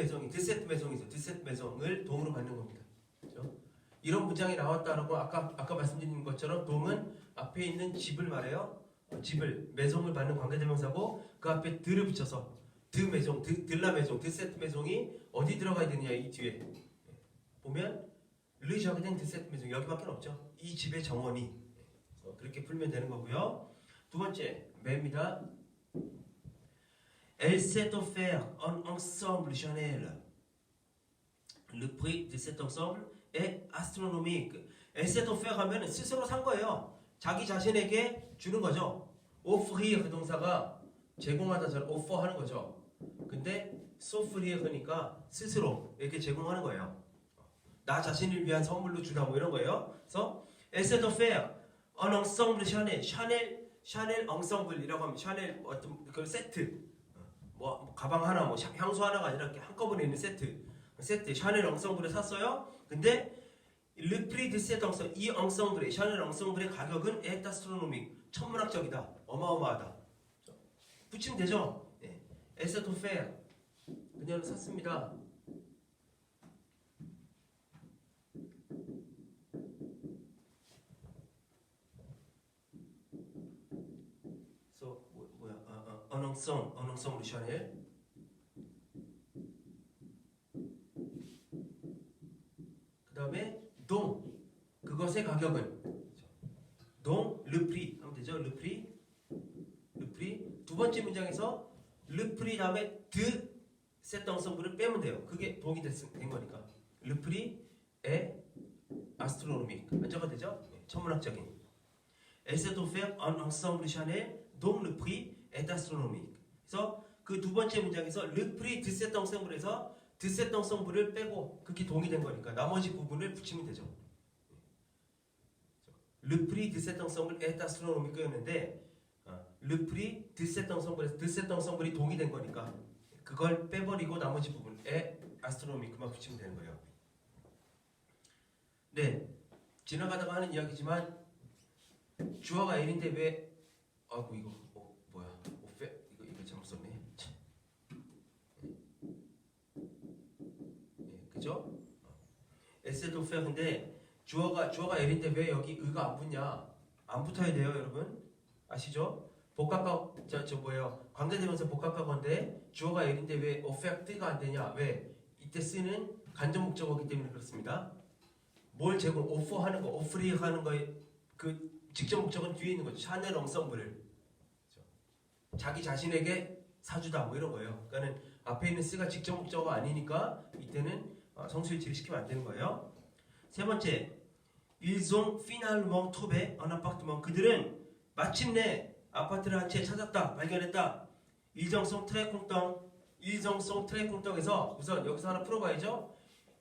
메송을 동으로 받는 겁니다. 그렇죠? 이런 문장이 나왔다라고 아까 말씀드린 것처럼 동은 앞에 있는 집을 말해요. 집을 메송을 받는 관계대명사고 그 앞에 드를 붙여서 메종, 들라 메종, 드세트 메종이 어디 들어가야 되느냐 이 뒤에 보면 르 저그댕 드세트 메종 여기밖에 없죠. 이 집의 정원이 그렇게 풀면 되는 거고요. 두 번째 매입니다. Elle sait offert un ensemble Chanel. Le prix de cet ensemble est astronomique. Elle sait offert 하면 스스로 산 거예요. 자기 자신에게 주는 거죠. offrir 그 동사가 제공하다처럼 offer 하는 거죠. 근데 s'offrir 그러니까 스스로 이렇게 제공하는 거예요. 나 자신을 위한 선물로 주다 뭐 이런 거예요. 그래서 elle sait offert un ensemble Chanel. 샤넬 엉성블이라고 하면 샤넬 어떤 그 세트 뭐 가방 하나 뭐 향수 하나가 아니라 이렇게 한꺼번에 있는 세트 샤넬 엉성블을 샀어요. 근데 Le prix de cet ensemble 이 엉성블의 샤넬 엉성블의 가격은 est astronomique 천문학적이다 어마어마하다 붙이면 되죠. 네. Elle s'est offert 그녀는 샀습니다. un ensemble Chanel. 그 다음에 dont 그것의 가격은 dont le prix 하면 되죠. le prix 두 번째 문장에서 le prix 다음에 de cet ensemble를 빼면 돼요. 그게 동이 된 거니까 le prix est astronomique 안 적어도 되죠. 천문학적인 Elle s'est offert un ensemble Chanel dont le prix est astronomique. 그래서 그 두 번째 문장에서 le prix de cet ensemble에서 de cet ensemble를 빼고 그게 동이 된 거니까 나머지 부분을 붙이면 되죠. le prix de cet ensemble est astronomique였는데 le prix de cet ensemble에서 de cet ensemble이 동이 된 거니까 그걸 빼버리고 나머지 부분 est astronomique만 붙이면 되는 거예요. 네, 지나가다가 하는 이야기지만 주어가 L인데 왜 아이고 이거 뭐야 이거 잘못 썼네. 그죠? 에세도 페어인데 주어가 L인데 왜 여기 의가 안 붙냐? 안 붙어야 돼요, 여러분. 아시죠? 복합과 저 뭐예요? 관계대명사 복합과건데 주어가 L인데 왜 affect가 안 되냐? 왜? 이때 쓰는 간접 목적어기 때문에 그렇습니다. 뭘 제공, offer하는 거, offering 하는 거에 그 직접 목적은 뒤에 있는 거죠. 샤넬 엉성블을 자기 자신에게 사주다 뭐 이런 거예요. 그러니까는 앞에 있는 쓰가 직접 목적어가 아니니까 이때는 성수일치를 시키면 안 되는 거예요. 세 번째, ils ont finalement trouvé un appartement. 그들은 마침내 아파트를 한 채 찾았다, 발견했다. 일정성 트레콩덩, 일정성 트레콩덩에서 우선 여기서 하나 풀어봐야죠.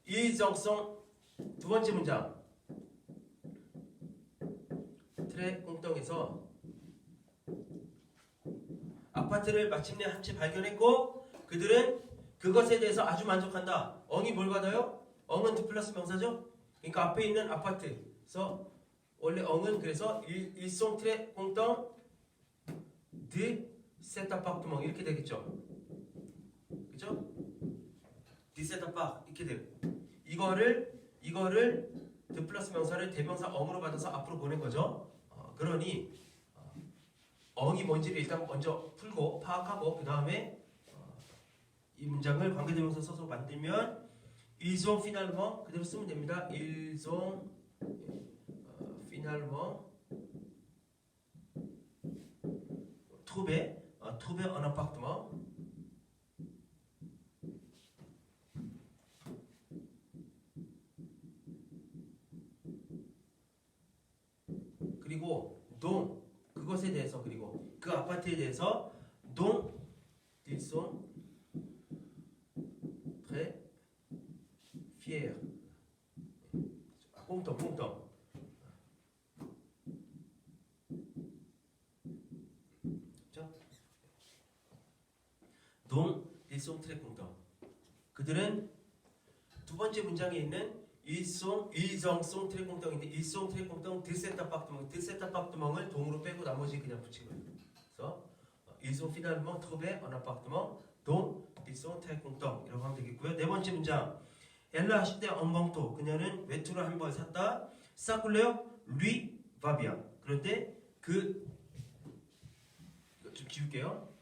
일정성 두 번째 문장. 트레콩덩에서 아파트를 마침내 한 채 발견했고 그들은 그것에 대해서 아주 만족한다. 엉이 뭘 받아요? 엉은 드 플러스 명사죠. 그러니까 앞에 있는 아파트에서 원래 엉은 그래서 일송 트레콩덩 드 세타팍두멍 이렇게 되겠죠. 그죠? 디세타팍 이렇게 돼요. 이거를 드 플러스 명사를 대명사 엉으로 받아서 앞으로 보낸 거죠. 그러니 엉이 뭔지를 일단 먼저 풀고 파악하고 그 다음에 이 문장을 관계대명사 써서 만들면 ils ont finalement 그대로 쓰면 됩니다. ils ont finalement trouvé un appartement. 그리고 dont 그것에 대해서 그리고 그 아파트에 대해서 dont ils sont très fiers. 꽁떡. dont ils sont très contents. 그들은 두 번째 문장에 있는 ils sont très content인데 ils sont très contents de cet appartement을 동으로 빼고 나머지 그냥 붙인 거예요. 그래서 ils ont finalement trouvé un appartement dont ils sont très contents 이라고 하면 되겠고요. 네 번째 문장. Elle a acheté un manteau. 그녀는 외투를 한 벌 샀다. sa couleur lui va bien. 그런데 이거 좀 지울게요.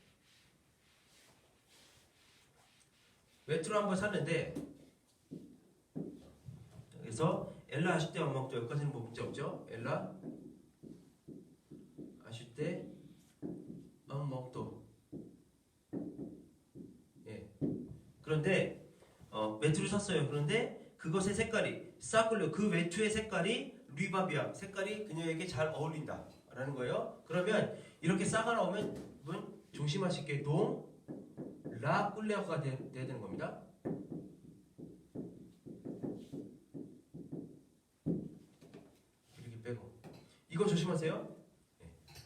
외투를 한번 샀는데 그래서 엘라 아슈테 왕먹도 여기까지는 뭐 문제 없죠? 엘라 아슈테 왕먹도 예. 그런데 외투를 샀어요. 그런데 그것의 색깔이 싸클로 그 외투의 색깔이 류바비아 색깔이 그녀에게 잘 어울린다 라는 거예요. 그러면 이렇게 싸가 나오면 조심하실 게 동, 라 꿀레어가 돼야 되는 겁니다. 이렇게 빼고 이거 조심하세요.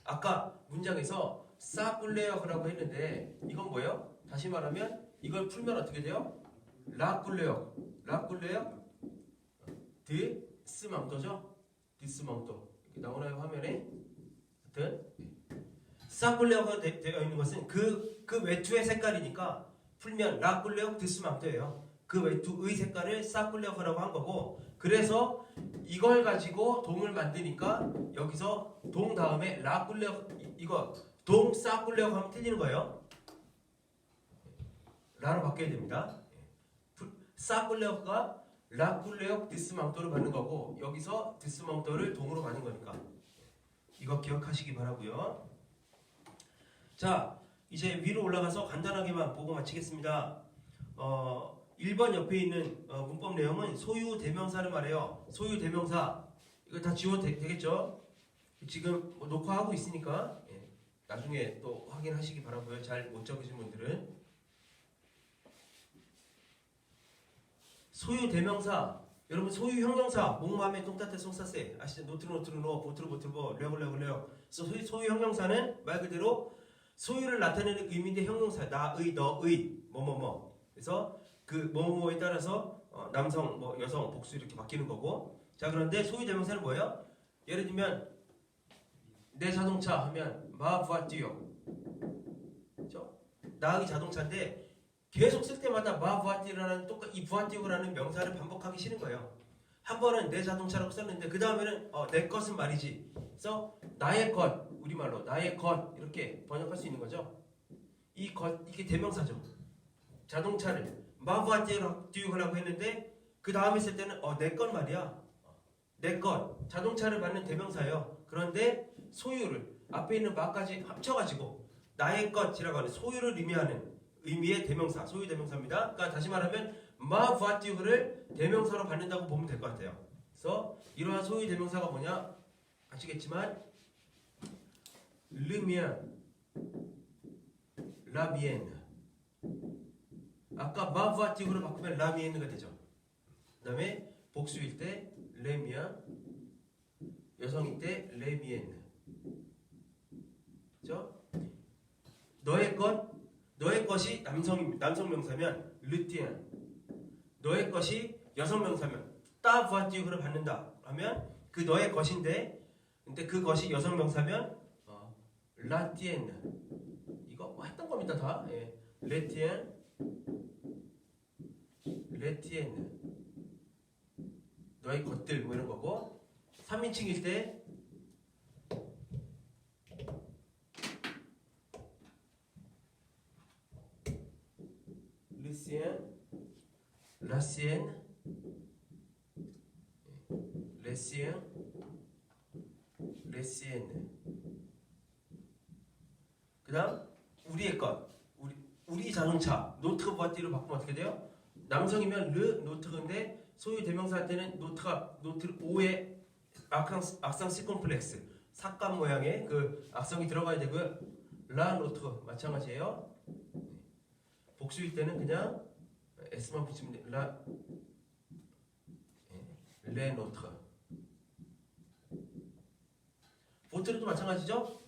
아까 문장에서 싸 꿀레어라고 했는데 이건 뭐예요? 다시 말하면 이걸 풀면 어떻게 돼요? 라 꿀레어, 라 꿀레어, 드스 맘도죠? 드스 맘도 이렇게 나오나요 화면에? 하여튼 싸꿀레어가 되어 있는 것은 그 외투의 색깔이니까 풀면 라꿀레어 드스맘도예요. 그 외투의 색깔을 싸꿀레어라고 한 거고 그래서 이걸 가지고 동을 만드니까 여기서 동 다음에 라꿀레어 이거 동 싸꿀레어 하면 틀리는 거예요. 라로 바뀌어야 됩니다. 싸꿀레어가 라꿀레어 드스맘도를 받는 거고 여기서 드스맘도를 동으로 받는 거니까 이거 기억하시기 바라고요. 자, 이제 위로 올라가서 간단하게만 보고 마치겠습니다. 1번 옆에 있는 문법 내용은 소유 대명사를 말해요. 소유 대명사 이거 다 지워도 되겠죠? 지금 뭐 녹화하고 있으니까 나중에 또 확인하시기 바라고요. 잘 못 적으신 분들은 소유 대명사 여러분 소유 형용사 목마음에 똥따뜻 송사세 아시죠? 노트르 노 보트르 보트르보 레고 소유 형용사는 말 그대로 소유를 나타내는 의미인데 형용사 나의 너의 뭐뭐뭐 그래서 그 뭐뭐에 따라서 남성 뭐 여성 복수 이렇게 바뀌는 거고 자 그런데 소유 대명사는 뭐예요? 예를 들면 내 자동차 하면 마 부아띠오 그렇죠? 나의 자동차인데 계속 쓸 때마다 마 부아띠오라는 이 부아띠오라는 명사를 반복하기 싫은 거예요. 한 번은 내 자동차라고 썼는데 그 다음에는 내 것은 말이지 그래서 나의 것 우리말로 나의 것 이렇게 번역할 수 있는 거죠. 이 것 이게 대명사죠. 자동차를 마부아띠오라고 했는데 그 다음에 쓸 때는 내 것 말이야. 내 것 자동차를 받는 대명사예요. 그런데 소유를 앞에 있는 마까지 합쳐가지고 나의 것이라고 하는 소유를 의미하는 의미의 대명사 소유 대명사입니다. 그러니까 다시 말하면 마부아띠오를 대명사로 받는다고 보면 될 것 같아요. 그래서 이러한 소유 대명사가 뭐냐 아시겠지만 le mien, la mienne. 아까 ma voiture로 바꾸면 la mienne가 되죠. 그 다음에 복수일 때 le mien, 여성일 때 le mienne. 그렇죠? 너의 것이 남성 명사면 le tien. 너의 것이 여성 명사면 ta voiture를 받는다. 하면 그 너의 것인데 근데 그 것이 여성 명사면 la tienne 이거 뭐 했던 겁니다 다. 예. le tien, le tienne 너의 것들 뭐 이런 거고 3인칭일 때 le sien, la sienne, le sien, le sienne 그 다음 우리의 것 우리 자동차 노트가 부아띠로 바꾸면 어떻게 돼요? 남성이면 르 노트인데 소유 대명사 할 때는 노트 오의 악상 시콤플렉스 삭감 모양의 그 악성이 들어가야 되고요. 라 노트 마찬가지예요. 복수일 때는 그냥 s만 붙이면 돼. 레 노트 보트도 마찬가지죠.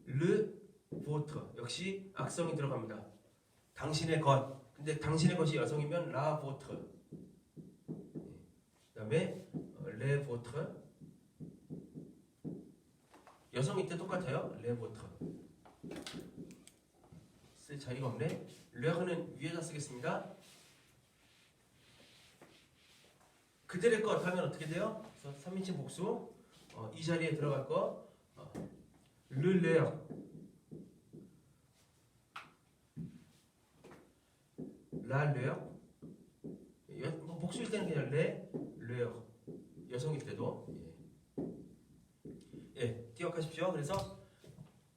르 보트 역시 악성이 들어갑니다. 당신의 것. 근데 당신의 것이 여성이면 라 보트. 그다음에 레 보트. 여성일 때 똑같아요. 레 보트. 쓸 자리가 없네. 레는 위에다 쓰겠습니다. 그들의 것 하면 어떻게 돼요? 그래서 3인칭 복수. 이 자리에 들어갈 거. 르레어 랄레어. 뭐 복수일 때는 그냥 레어. 여성일 때도. 기억하십시오. 그래서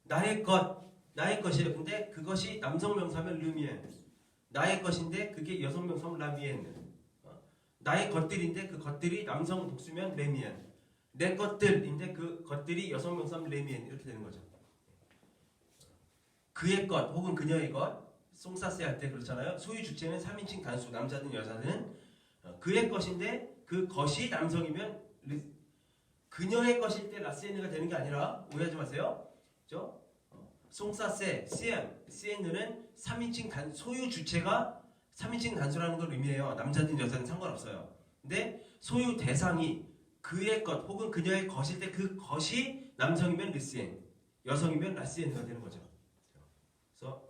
나의 것이에요. 근데 그것이 남성 명사면 르미엔. 나의 것인데 그게 여성 명사면 라미엔. 나의 것들인데 그 것들이 남성 복수면 레미엔. 내 것들인데 그 것들이 여성 명사면 레미엔. 이렇게 되는 거죠. 그의 것 혹은 그녀의 것. 송사세 할 때 그렇잖아요. 소유 주체는 3인칭 단수, 남자든 여자든. 그의 것인데 그 것이 남성이면 그녀의 것일 때 라시엔느가 되는 게 아니라 오해하지 마세요. 그죠? 송사세, 시엔느는 3인칭 소유 주체가 3인칭 단수라는 걸 의미해요. 남자든 여자든 상관없어요. 근데 소유 대상이 그의 것 혹은 그녀의 것일 때 그 것이 남성이면 르시엔, 여성이면 라시엔느가 되는 거죠. 그래서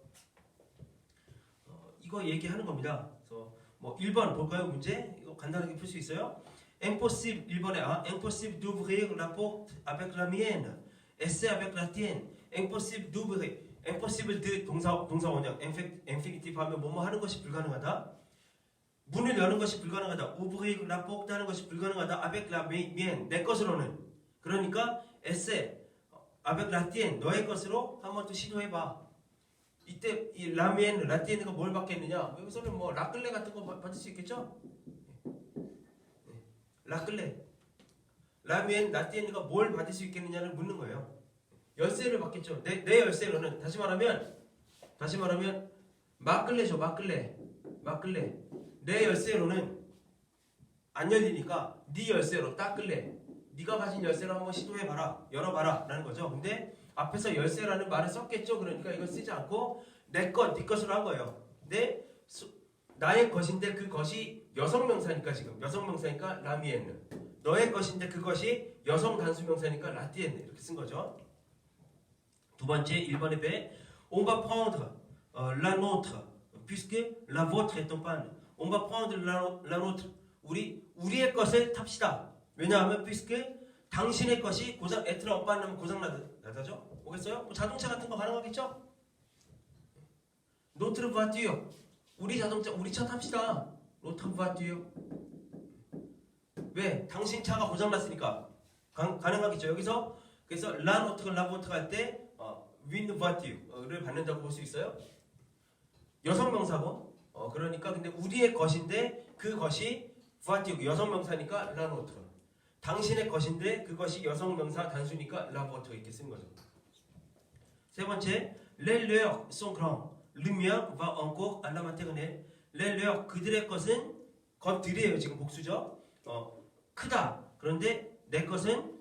이거 얘기하는 겁니다. 그래서 뭐 1번 볼까요? 문제 이거 간단하게 풀 수 있어요. Impossible 1번에 impossible d'ouvrir la porte avec la mienne. Essaie avec la tienne. Impossible d'ouvrir. Impossible de 동사 원형 infinitive 하면 뭐뭐 하는 것이 불가능하다. 문을 여는 것이 불가능하다. ouvrir la porte 하는 것이 불가능하다. avec la mienne 내 것으로는. 그러니까 essaie avec la tienne 너의 것으로 한번 또 시도해 봐. 이때 이 라미엔, 라티엔가 뭘 받겠느냐? 여기서는 뭐 라클레 같은 거 받을 수 있겠죠? 라클레, 라미엔, 라티엔가 뭘 받을 수 있겠느냐를 묻는 거예요. 열쇠를 받겠죠. 내 열쇠로는 다시 말하면 마클레죠. 마클레. 내 열쇠로는 안 열리니까 네 열쇠로 따클레. 네가 가진 열쇠로 한번 시도해봐라, 열어봐라라는 거죠. 근데 앞에서 열쇠라는 말을 썼겠죠. 그러니까 이걸 쓰지 않고 내 것, 네 것으로 한 거예요. 근데 나의 것인데 그 것이 여성 명사니까 지금 여성 명사니까 라미엔느. 너의 것인데 그것이 여성 단수 명사니까 라티엔느 이렇게 쓴 거죠. 두 번째 1번의 배 On va prendre la nôtre puisque la vôtre est en panne. On va prendre la nôtre. 우리의 것을 탑시다. 왜냐하면 puisque 당신의 것이 고장 에트라 오빠는 고장 나다죠? 오겠어요? 뭐 자동차 같은 거 가능하겠죠? 노트르 바티요. 우리 자동차 우리 차 탑시다. 노트르 바티요. 왜? 당신 차가 고장 났으니까 가능하겠죠. 여기서 그래서 라 노트가 라보트가 할 때 윈드 바티유를 받는다고 볼 수 있어요. 여성 명사고 그러니까 근데 우리의 것인데 그 것이 바티유 여성 명사니까 라 노트. 당신의 것인데 그것이 여성 명사 단수니까 라보트 이렇게 쓴 거죠. 세 번째, les leurs sont grands. Le mien va encore à la maternelle. Les leurs 그들의 것은 것들이에요. 지금 복수죠. 크다. 그런데 내 것은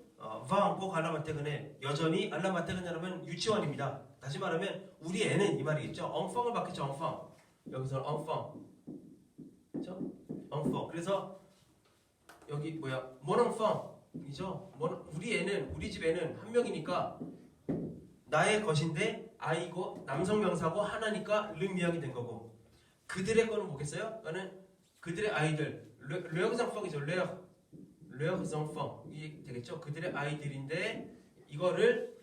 va encore à la maternelle. 여전히 à la maternelle라면 유치원입니다. 다시 말하면 우리 애는 이 말이겠죠. enfant을 받겠죠. enfant. 여기서 enfant. 그렇죠? enfant. 그래서 여기 뭐야? mon enfant이죠. 우리 애는 우리 집 애는 한 명이니까 나의 것인데 아이고 남성 명사고 하나니까 르미앙이 된 거고 그들의 거는 뭐겠어요? 그거는 그들의 아이들 leurs enfant이죠. leurs enfants 이게 되겠죠. 그들의 아이들인데 이거를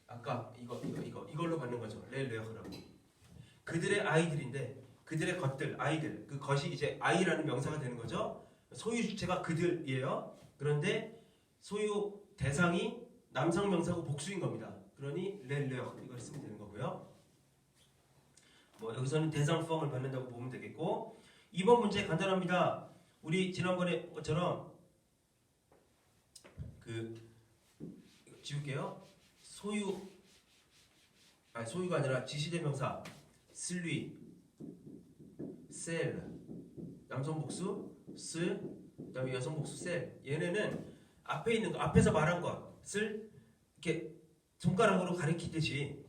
아까 이걸로 받는 거죠. leurs라고 그들의 아이들인데 그들의 것들 아이들 그 것이 이제 아이라는 명사가 되는 거죠. 소유 주체가 그들이에요. 그런데 소유 대상이 남성 명사고 복수인 겁니다. 그러니 렐레어 이걸 쓰면 되는 거고요. 뭐 여기서는 대상펑을 받는다고 보면 되겠고 2번 문제 간단합니다. 우리 지난번에 것처럼 지울게요. 소유가 아니라 지시대명사 슬리 셀 남성 복수 스 그다음에 여성 복수 셀 얘네는 앞에 있는 거 앞에서 말한 것을 이렇게 손가락으로 가리키듯이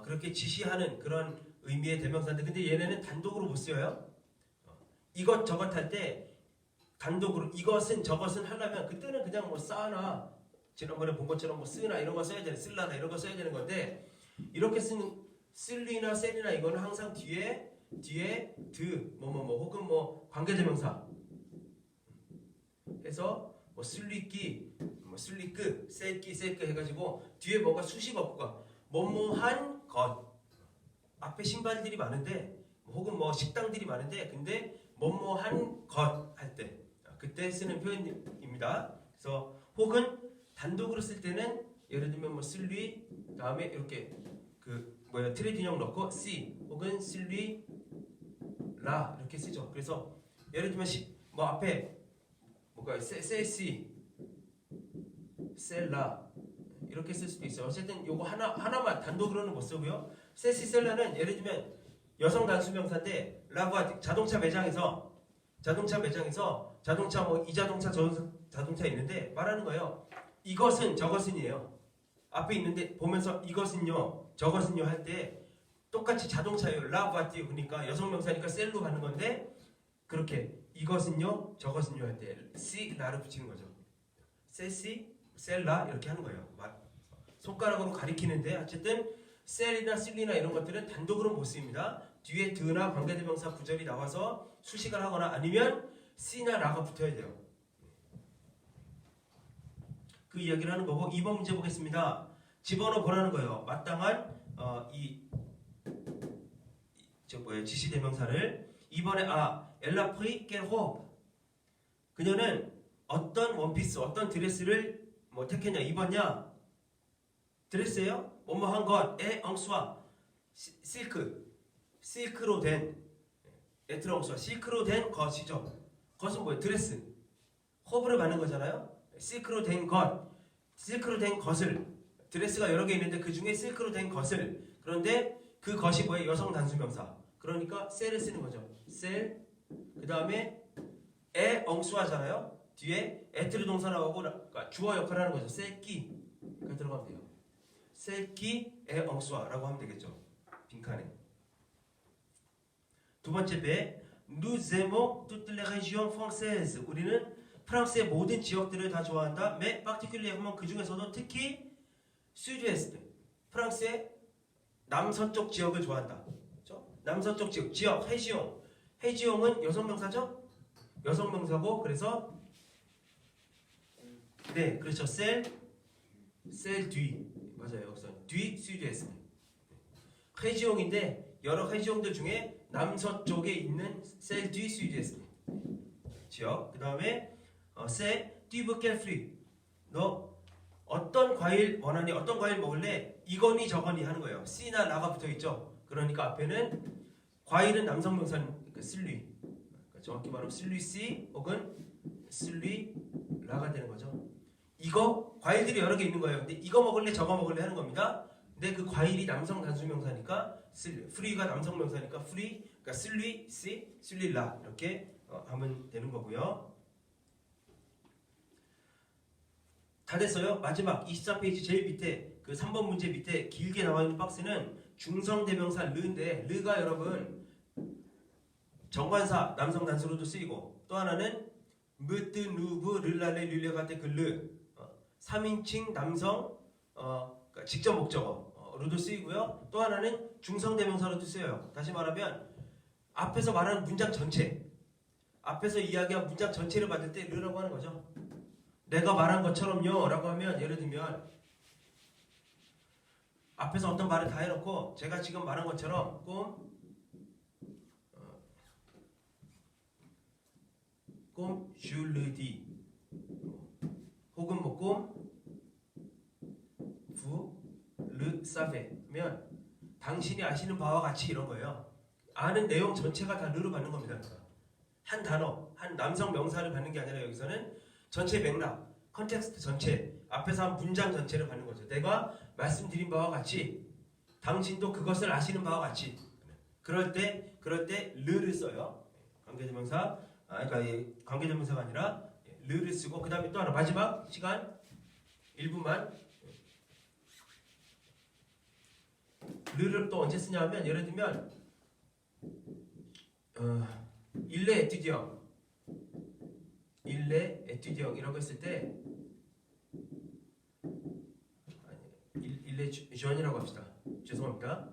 그렇게 지시하는 그런 의미의 대명사인데 근데 얘네는 단독으로 못 써요. 이것 저것 할 때 단독으로 이것은 저것은 하려면 그때는 그냥 뭐 싸나 지난번에 본 것처럼 뭐 쓰나 이런 거 써야 되는 쓸라나 이런 거 써야 되는 건데 이렇게 쓰는 쓸리나 셀이나 이거는 항상 뒤에 드 혹은 뭐 관계대명사 해서 뭐 쓸리끼 뭐 쓸리끄 셀끼 해가지고 뒤에 뭔가 수식어구가 뭐뭐한 것 앞에 신발들이 많은데 혹은 뭐 식당들이 많은데 근데 뭐뭐 한 것 할 때 그때 쓰는 표현입니다. 그래서 혹은 단독으로 쓸 때는 예를 들면 뭐 쓸리 다음에 이렇게 그 뭐야 트레디형 넣고 C 혹은 쓸리 라 이렇게 쓰죠. 그래서 예를 들면 뭐 앞에 뭐가 셀시 셀라 이렇게 쓸 수도 있어요. 어쨌든 요거 하나만 단독으로는 못 쓰고요. 셀시 셀라는 예를 들면 여성 단수명사인데 라고 자동차 매장에서 자동차 뭐 이 자동차 저 자동차 있는데 말하는 거예요. 이것은 저것은이에요. 앞에 있는데 보면서 이것은요 저것은요 할 때 똑같이 자동차예요. 라부아띠 그러니까 여성 명사니까 셀로 가는 건데 그렇게 이것은요 저것은요 할 때 시 라를 붙이는 거죠. 셀시 셀라 이렇게 하는 거예요. 손가락으로 가리키는데 어쨌든 셀이나 실리나 이런 것들은 단독으로 못 씁니다. 뒤에 드나 관계대명사 구절이 나와서 수식을 하거나 아니면 C나 라가 붙어야 돼요. 그 이야기를 하는 거고 2번 문제 보겠습니다. 집어넣어 보라는 거예요. 마땅한 지시대명사를 2번에 엘라 프리 깰호 그녀는 어떤 원피스 어떤 드레스를 뭐 택했냐 2번냐 드레스예요? 뭐뭐 한 것에 엉수와 실크로 된 에트렁수와 실크로 된 것이죠. 것은 뭐예요? 드레스. 호불을 받는 거잖아요. 실크로 된 것을 드레스가 여러 개 있는데 그 중에 실크로 된 것을 그런데 그 것이 뭐예요? 여성 단수명사. 그러니까 셀을 쓰는 거죠. 셀. 그 다음에 에 엉수하잖아요. 뒤에 에트르 동사 나오고 그러니까 주어 역할을 하는 거죠. 셀끼가 들어가면 돼요. 셀끼 에 엉수아라고 하면 되겠죠. 빈칸에. 두 번째 배 Nous aimons toutes les régions françaises. 우리는 프랑스의 모든 지역들을 다 좋아한다. Mais particulièrement 그 중에서도 특히 Sud-Est 프랑스의 남서쪽 지역을 좋아한다. 그렇죠? 남서쪽 지역 해지용은 여성명사죠? 여성명사고 그래서 네 그렇죠. 셀 뒤 맞아요. 여기서 뒤 Sud-Est 해지용인데 여러 해지용들 중에 남서쪽에 있는 셀 뒤 Sud-Est 지역. 그 다음에 세 띠브켈 프리 너 어떤 과일 원하니 어떤 과일 먹을래 이거니 저거니 하는 거예요. C나 라가 붙어있죠. 그러니까 앞에는 과일은 남성명사는 쓸리 그러니까 정확히 말하면 쓸리 C 혹은 쓸리 라가 되는 거죠. 이거 과일들이 여러 개 있는 거예요. 근데 이거 먹을래 저거 먹을래 하는 겁니다. 근데 그 과일이 남성 단수명사니까 프리가 남성명사니까 프리 그러니까 쓸리 C 쓸리 라 이렇게 하면 되는 거고요. 다 됐어요. 마지막 24페이지 제일 밑에 그 3번 문제 밑에 길게 나와 있는 박스는 중성대명사 르인데 르가 여러분 정관사 남성 단수로도 쓰이고 또 하나는 무뜨 누브 르랄레 릴레가 때 그 르 3인칭 남성 그러니까 직접 목적어로도 쓰이고요. 또 하나는 중성대명사로도 쓰여요. 다시 말하면 앞에서 말하는 문장 전체 앞에서 이야기한 문장 전체를 받을 때 르라고 하는 거죠. 내가 말한 것처럼요 라고 하면 예를 들면 앞에서 어떤 말을 다 해놓고 제가 지금 말한 것처럼 꼼 슐르디 혹은 르 사베면 당신이 아시는 바와 같이 이런 거예요. 아는 내용 전체가 다 르로 받는 겁니다. 한 단어, 한 남성 명사를 받는 게 아니라 여기서는 전체 맥락, 컨텍스트 전체, 앞에서 한 문장 전체를 받는 거죠. 내가 말씀드린 바와 같이 당신도 그것을 아시는 바와 같이 그럴 때 르를 써요. 관계대명사, 그러니까 관계대명사가 아니라 르를 쓰고 그 다음에 또 하나 마지막 시간 1분만 르를 또 언제 쓰냐면 예를 들면 일레 에튜디엉이라고 했을 때 일레 주언이라고 합시다. 죄송합니다.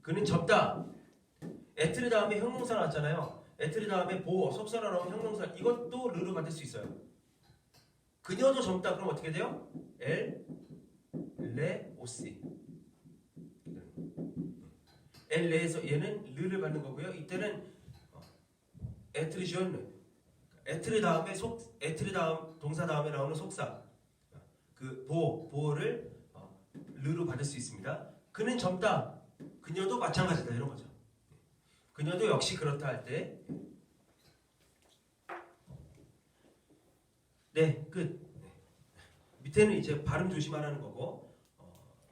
그는 접다. 에트르 다음에 형용사 나왔잖아요. 에트르 다음에 보어, 속사로 나온 형용사 이것도 르로 만들 수 있어요. 그녀도 젊다. 그럼 어떻게 돼요? 엘레 오시 L 내에서 얘는 르를 받는 거고요. 이때는 에트르 지언 에트르 다음에 에트르 다음 동사 다음에 나오는 속사 그 보호를 르로 받을 수 있습니다. 그는 젊다. 그녀도 마찬가지다 이런 거죠. 그녀도 역시 그렇다 할 때 네, 끝. 네. 밑에는 이제 발음 조심하라는 거고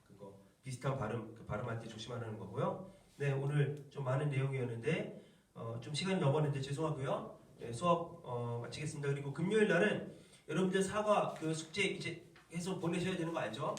그거 비슷한 발음 그 발음할 때 조심하라는 거고요. 네, 오늘 좀 많은 내용이었는데 좀 시간이 넘었는데 죄송하고요. 네, 수업 마치겠습니다. 그리고 금요일 날은 여러분들 사과 그 숙제 이제 해서 보내셔야 되는 거 알죠?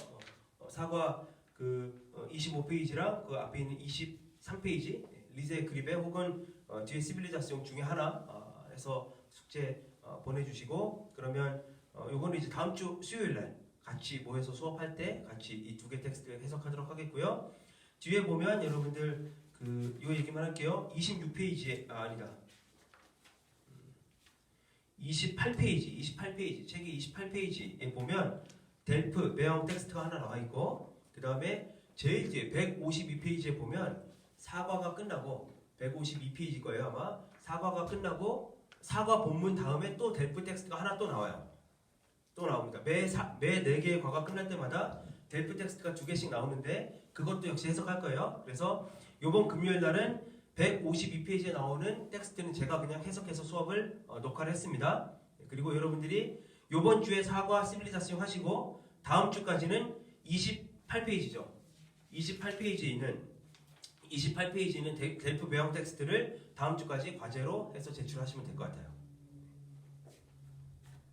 사과 그 25페이지랑 그 앞에 있는 23페이지 리세 그립에 혹은 뒤에 시빌리자스용 중에 하나 해서 숙제 보내주시고 그러면 요거는 이제 다음 주 수요일 날 같이 모여서 수업할 때 같이 이 두 개 텍스트 해석하도록 하겠고요. 뒤에 보면 여러분들 그 요 얘기만 할게요. 26페이지에 아니다. 28페이지 책의 28페이지에 보면 델프 매형 텍스트가 하나 나와 있고 그 다음에 제일 뒤에 152페이지에 보면 사과가 끝나고 152페이지 거예요 아마 사과가 끝나고 사과 본문 다음에 또 델프 텍스트가 하나 또 나와요. 또 나옵니다. 매 4개의 과가 끝날 때마다 델프 텍스트가 2개씩 나오는데 그것도 역시 해석할 거예요. 그래서 이번 금요일 날은 152페이지에 나오는 텍스트는 제가 그냥 해석해서 수업을 녹화를 했습니다. 그리고 여러분들이 이번 주에 사과 시빌리자스용 하시고 다음 주까지는 28페이지죠. 28페이지에 있는 델프 배경 텍스트를 다음 주까지 과제로 해서 제출하시면 될 것 같아요.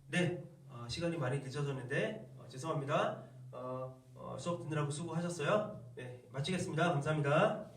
네, 시간이 많이 늦어졌는데 죄송합니다. 수업 듣느라고 수고하셨어요. 네, 마치겠습니다. 감사합니다.